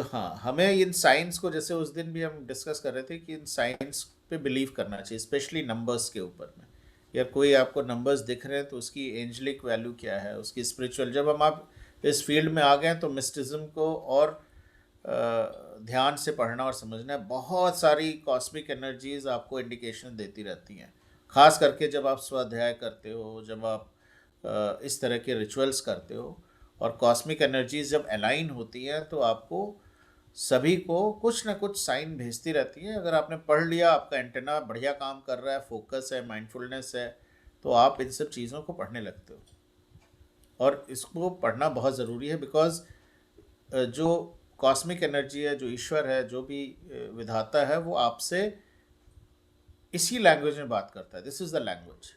हाँ, हमें इन साइंस को, जैसे उस दिन भी हम डिस्कस कर रहे थे कि इन साइंस पे बिलीव करना चाहिए, स्पेशली नंबर्स के ऊपर में। या कोई आपको नंबर्स दिख रहे हैं तो उसकी एंजलिक वैल्यू क्या है, उसकी स्पिरिचुअल, जब हम आप इस फील्ड में आ गए तो मिस्टिज्म को और ध्यान से पढ़ना और समझना है। बहुत सारी कॉस्मिक एनर्जीज आपको इंडिकेशन देती रहती हैं, खास करके जब आप स्वाध्याय करते हो, जब आप इस तरह के रिचुअल्स करते हो, और कॉस्मिक एनर्जीज जब अलाइन होती हैं तो आपको सभी को कुछ ना कुछ साइन भेजती रहती है। अगर आपने पढ़ लिया, आपका एंटेना बढ़िया काम कर रहा है, फोकस है, माइंडफुलनेस है, तो आप इन सब चीज़ों को पढ़ने लगते हो। और इसको पढ़ना बहुत ज़रूरी है, बिकॉज जो कॉस्मिक एनर्जी है, जो ईश्वर है, जो भी विधाता है, वो आपसे इसी लैंग्वेज में बात करता है। दिस इज द लैंग्वेज,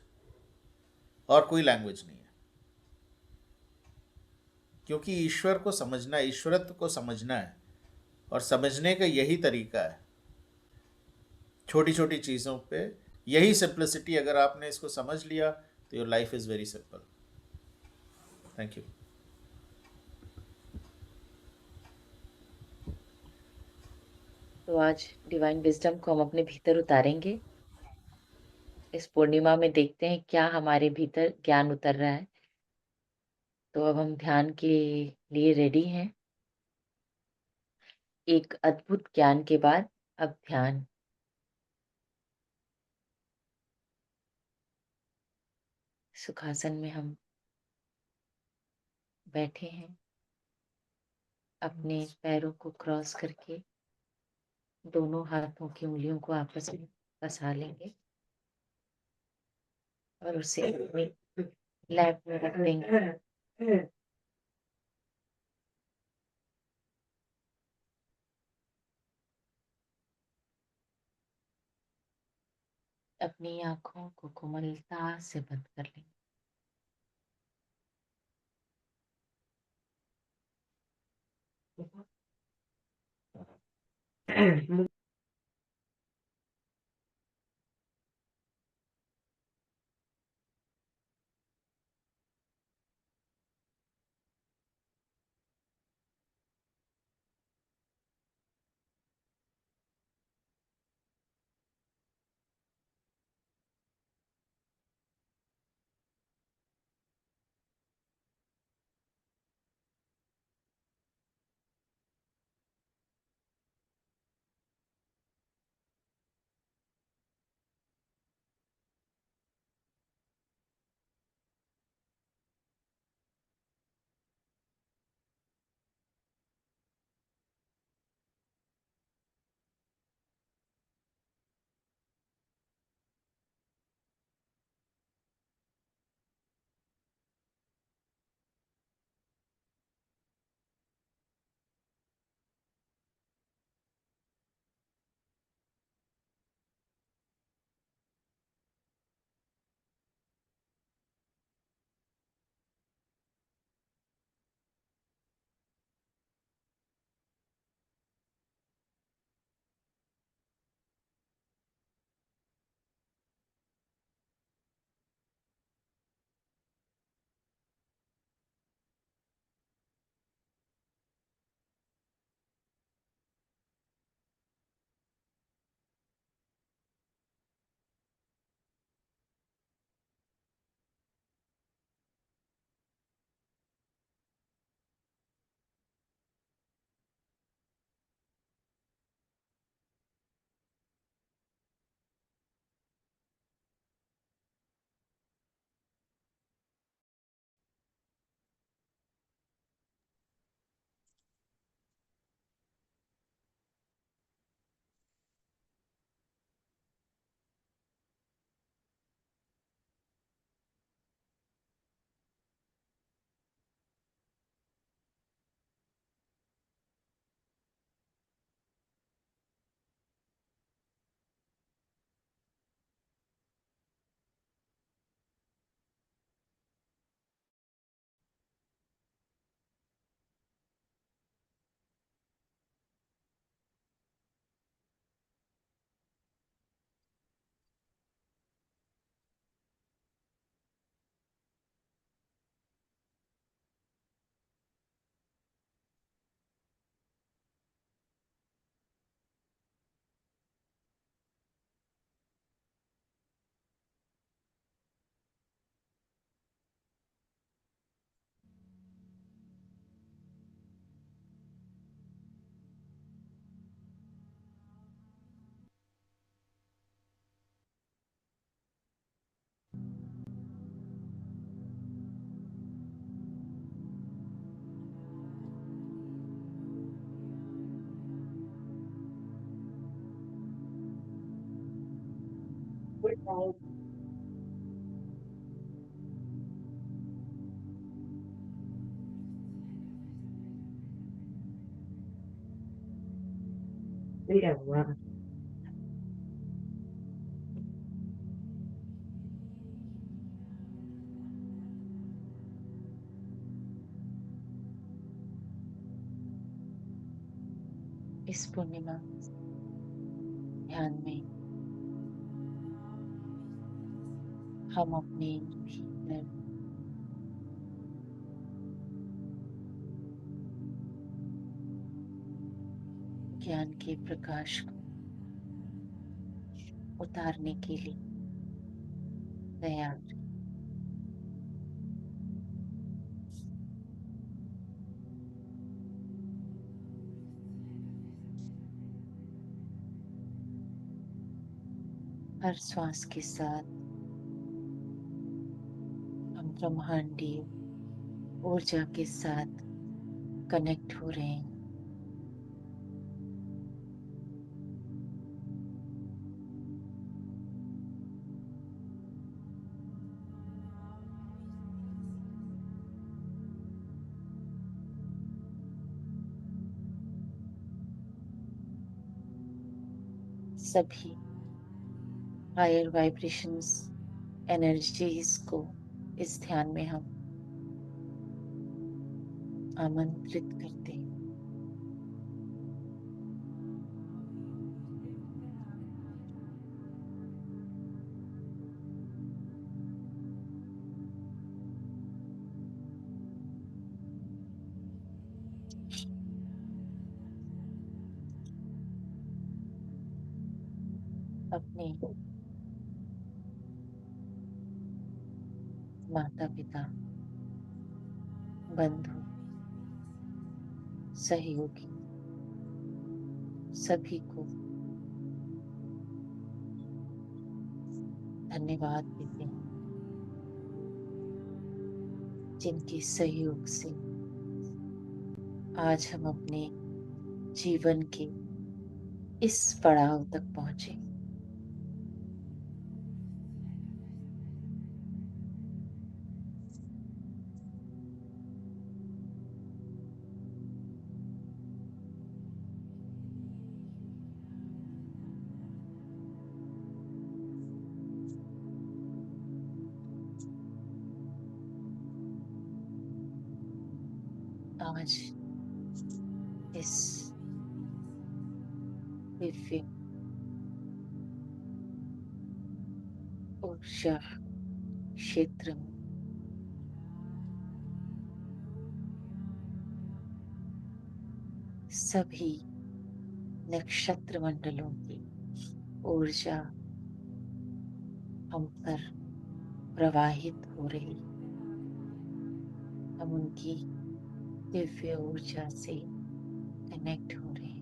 और कोई लैंग्वेज नहीं है। क्योंकि ईश्वर को समझना, ईश्वरत्व को समझना है, और समझने का यही तरीका है, छोटी छोटी चीज़ों पे यही सिंप्लिसिटी। अगर आपने इसको समझ लिया तो your life is very simple. Thank you. तो आज डिवाइन विजडम को हम अपने भीतर उतारेंगे। इस पूर्णिमा में देखते हैं क्या हमारे भीतर ज्ञान उतर रहा है। तो अब हम ध्यान के लिए रेडी हैं। एक अद्भुत ज्ञान के बाद अब ध्यान। सुखासन में हम बैठे हैं, अपने पैरों को क्रॉस करके दोनों हाथों की उंगलियों को आपस में फंसा लेंगे और उसे अपनी लैप में रख देंगे। अपनी आंखों को कोमलता से बंद कर लेंगे। इस पूर्णिमा ध्यान में हम अपने भीतर ज्ञान के प्रकाश को उतारने के लिए तैयार। हर श्वास के साथ हम ब्रह्मांडीय ऊर्जा के साथ कनेक्ट हो रहे हैं। सभी हायर वाइब्रेशंस एनर्जीज को इस ध्यान में हम आमंत्रित करते हैं। अपने माता पिता, बंधु, सहयोगी सभी को धन्यवाद देते हैं, जिनके सहयोग से आज हम अपने जीवन के इस पड़ाव तक पहुंचे। आज इस दिव्य ऊर्जा क्षेत्र में सभी नक्षत्र मंडलों की ऊर्जा हम पर प्रवाहित हो रही। हम उनकी दिव्य ऊर्जा से कनेक्ट हो रहे हैं।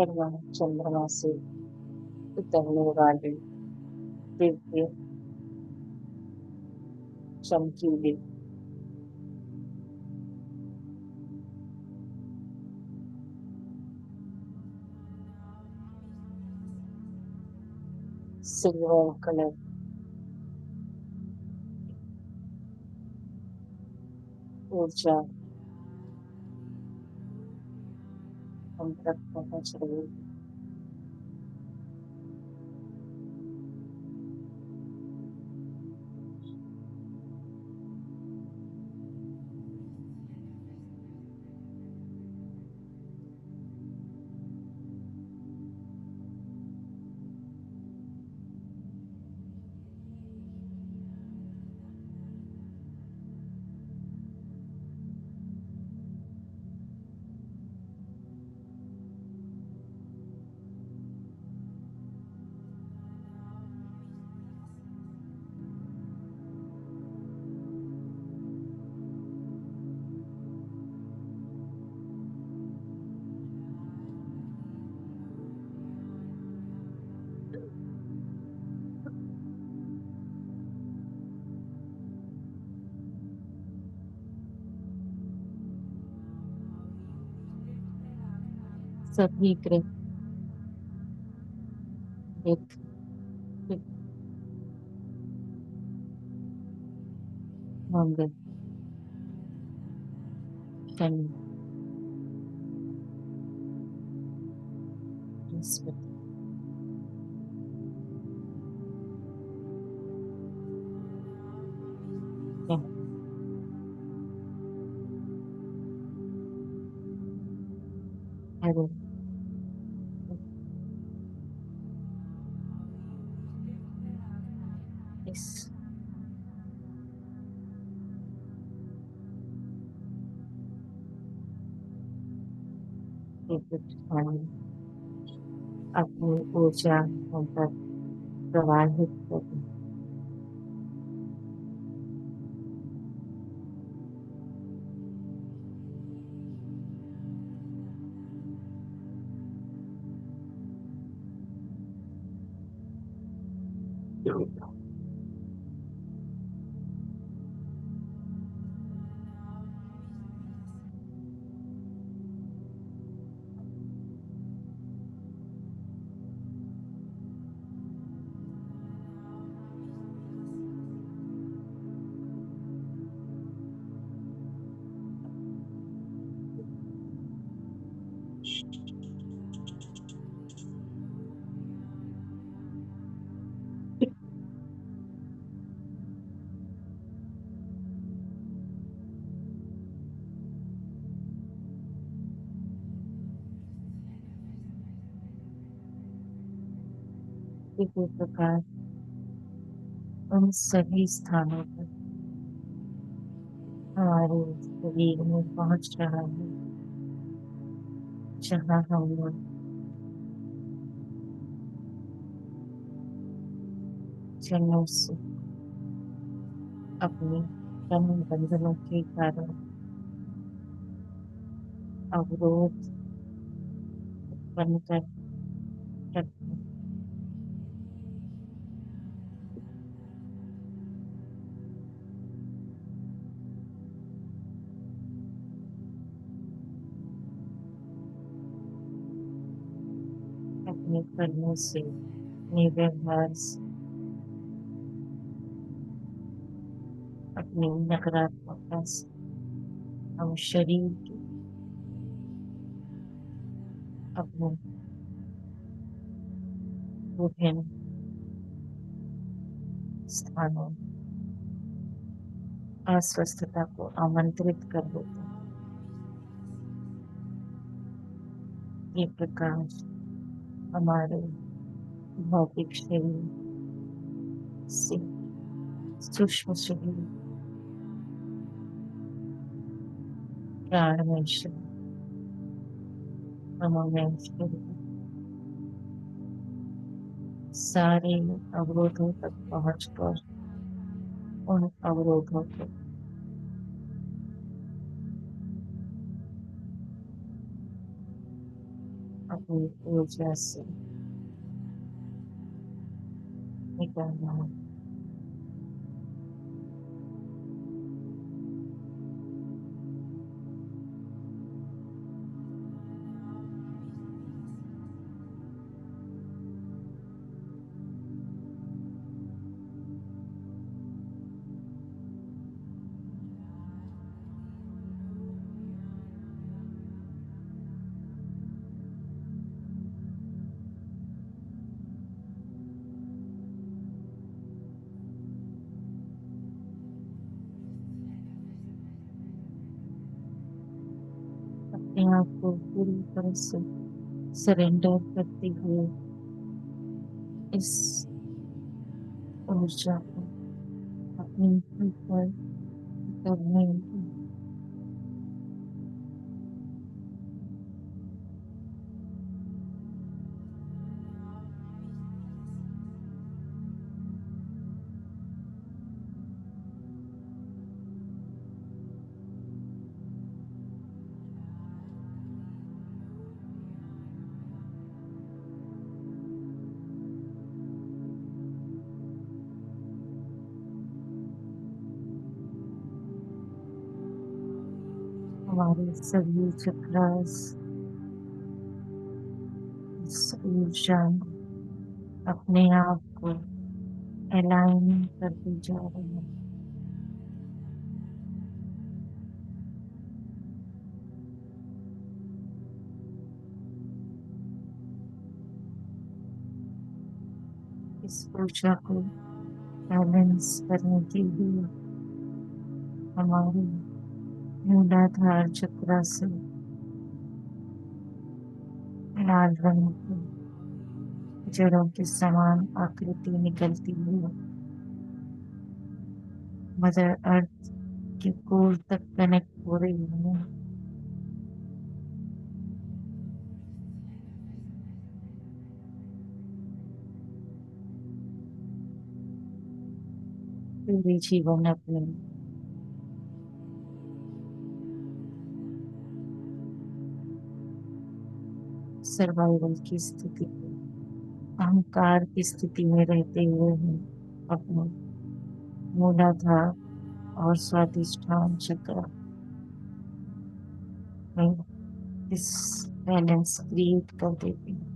परमाणु चंद्रमा से उतरने वाली दिव्य चमकीली सिल्वर कलर ऊर्जा हम तक पहुंच रही है। सभी ग्रह बुध मंगल शनि बृहस्पति ग्रह अरुण इस स्थान अपनी ऊर्जा हम तक प्रवाहित करें। इसी प्रकार उन सभी स्थानों पर हमारे शरीर में पहुंच रहा है जहाँ हम लोग जन्मों से अपने जन्म बंधनों के कारण अवरोध उत्पन्न कर रखते हैं। अपने कर्मों से अपने व्यवहार से अपनी नकारात्मकता से हम शरीर के अपने विभिन्न स्थानों अस्वस्थता को आमंत्रित कर देते हैं। ये प्रकाश हमारे भौतिक शरीर से सूक्ष्म शरीर प्राणमय शरीर मनोमय शरीर सारे अवरोधों तक पहुंचकर उन अवरोधों को अपनी ऊर्जा से निकलना है। अपने आप को पूरी तरह से सरेंडर करते हुए इस ऊर्जा को अपने ऊपर करने की हमारे सभी चक्रास इस ऊर्जा में अपने आप को अलाइन करते जा रहे हैं। इस ऊर्जा को बैलेंस करने के लिए हमारी मूलाधार चक्र से लाल रंग की जड़ों के समान आकृति निकलती हुई मदर अर्थ के कोर तक कनेक्ट हो रही है। पूरे जीवन अपने सर्वाइवल की स्थिति अहंकार की स्थिति में रहते हुए ही अपने मूलाधार और स्वादिष्ठान चक्र में इस बैलेंस क्रिएट कर देते हैं।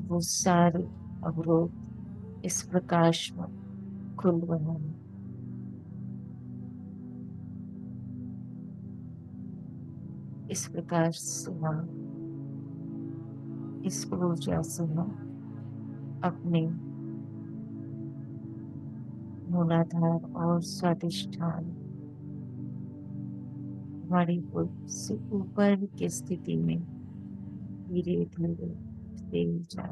वो सारे अवरोध इस प्रकाश में खुल रहे हैं। इस प्रकाश से हम इस ऊर्जा से हम अपने मूलाधार और स्वादिष्ठान हमारी से ऊपर की स्थिति में धीरे धीरे तेज जा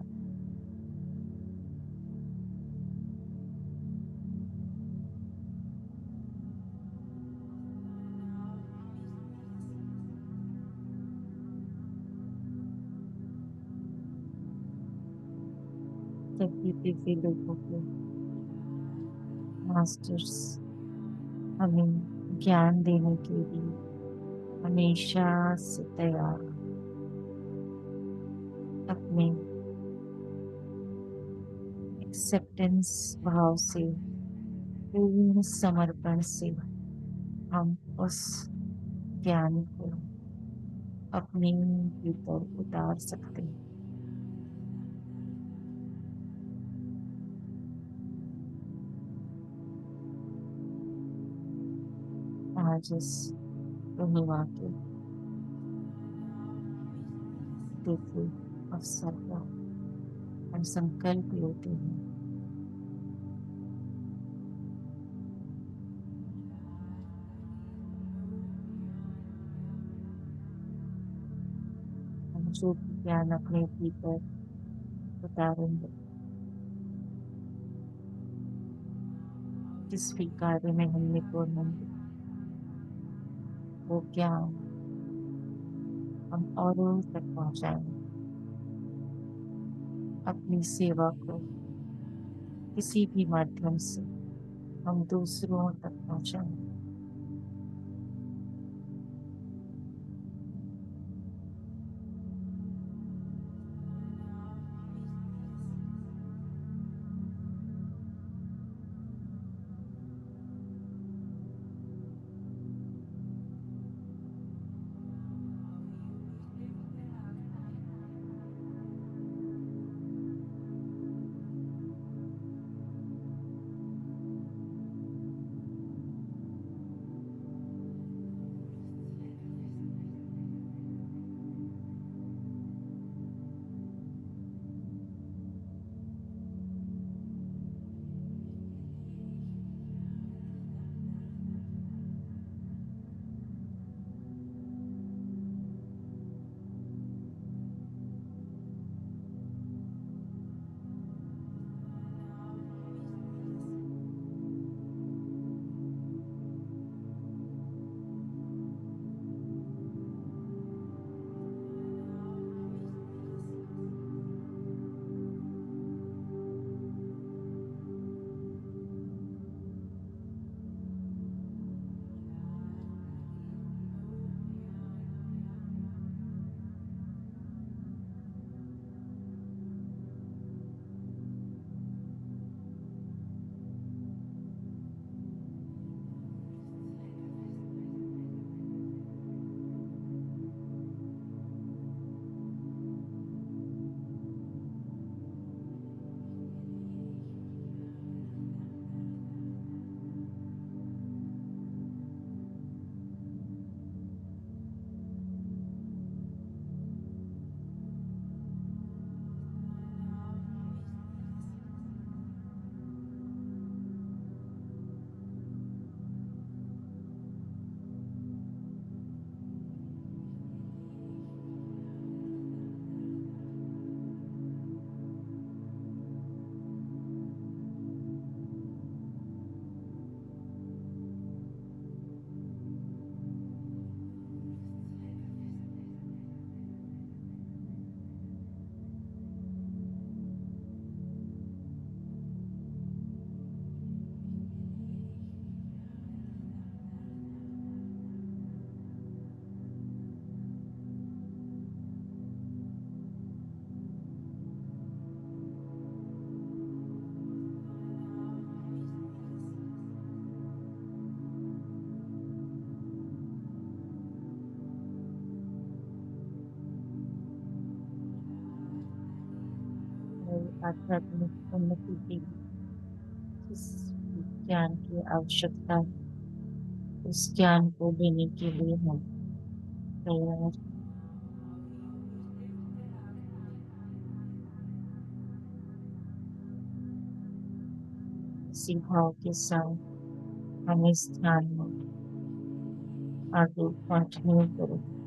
तभी दिव्य लोगों के मास्टर्स हमें ज्ञान देने के लिए हमेशा से तैयार अपने एक्सेप्टेंस भाव से पूर्ण समर्पण से हम उस ज्ञान को अपने भीतर उतार सकते हैं। आज इस पूर्णिमा के दिव्य अवसर पर हम संकल्प लेते हैं हम जो भी ज्ञान अपने भीतर उतारेंगे, जिस भी कार्य में हम निपुण होंगे, वो ज्ञान हम औरों तक पहुंचाएंगे। अपनी सेवा को किसी भी माध्यम से हम दूसरों तक पहुंचाएंगे। आध्यात्मिक उन्नति के लिए जिस ज्ञान की आवश्यकता है, उस ज्ञान को देने के लिए हम तैयार हैं। इसी भाव के साथ हम इस ध्यान में आगे कंटिन्यू करें।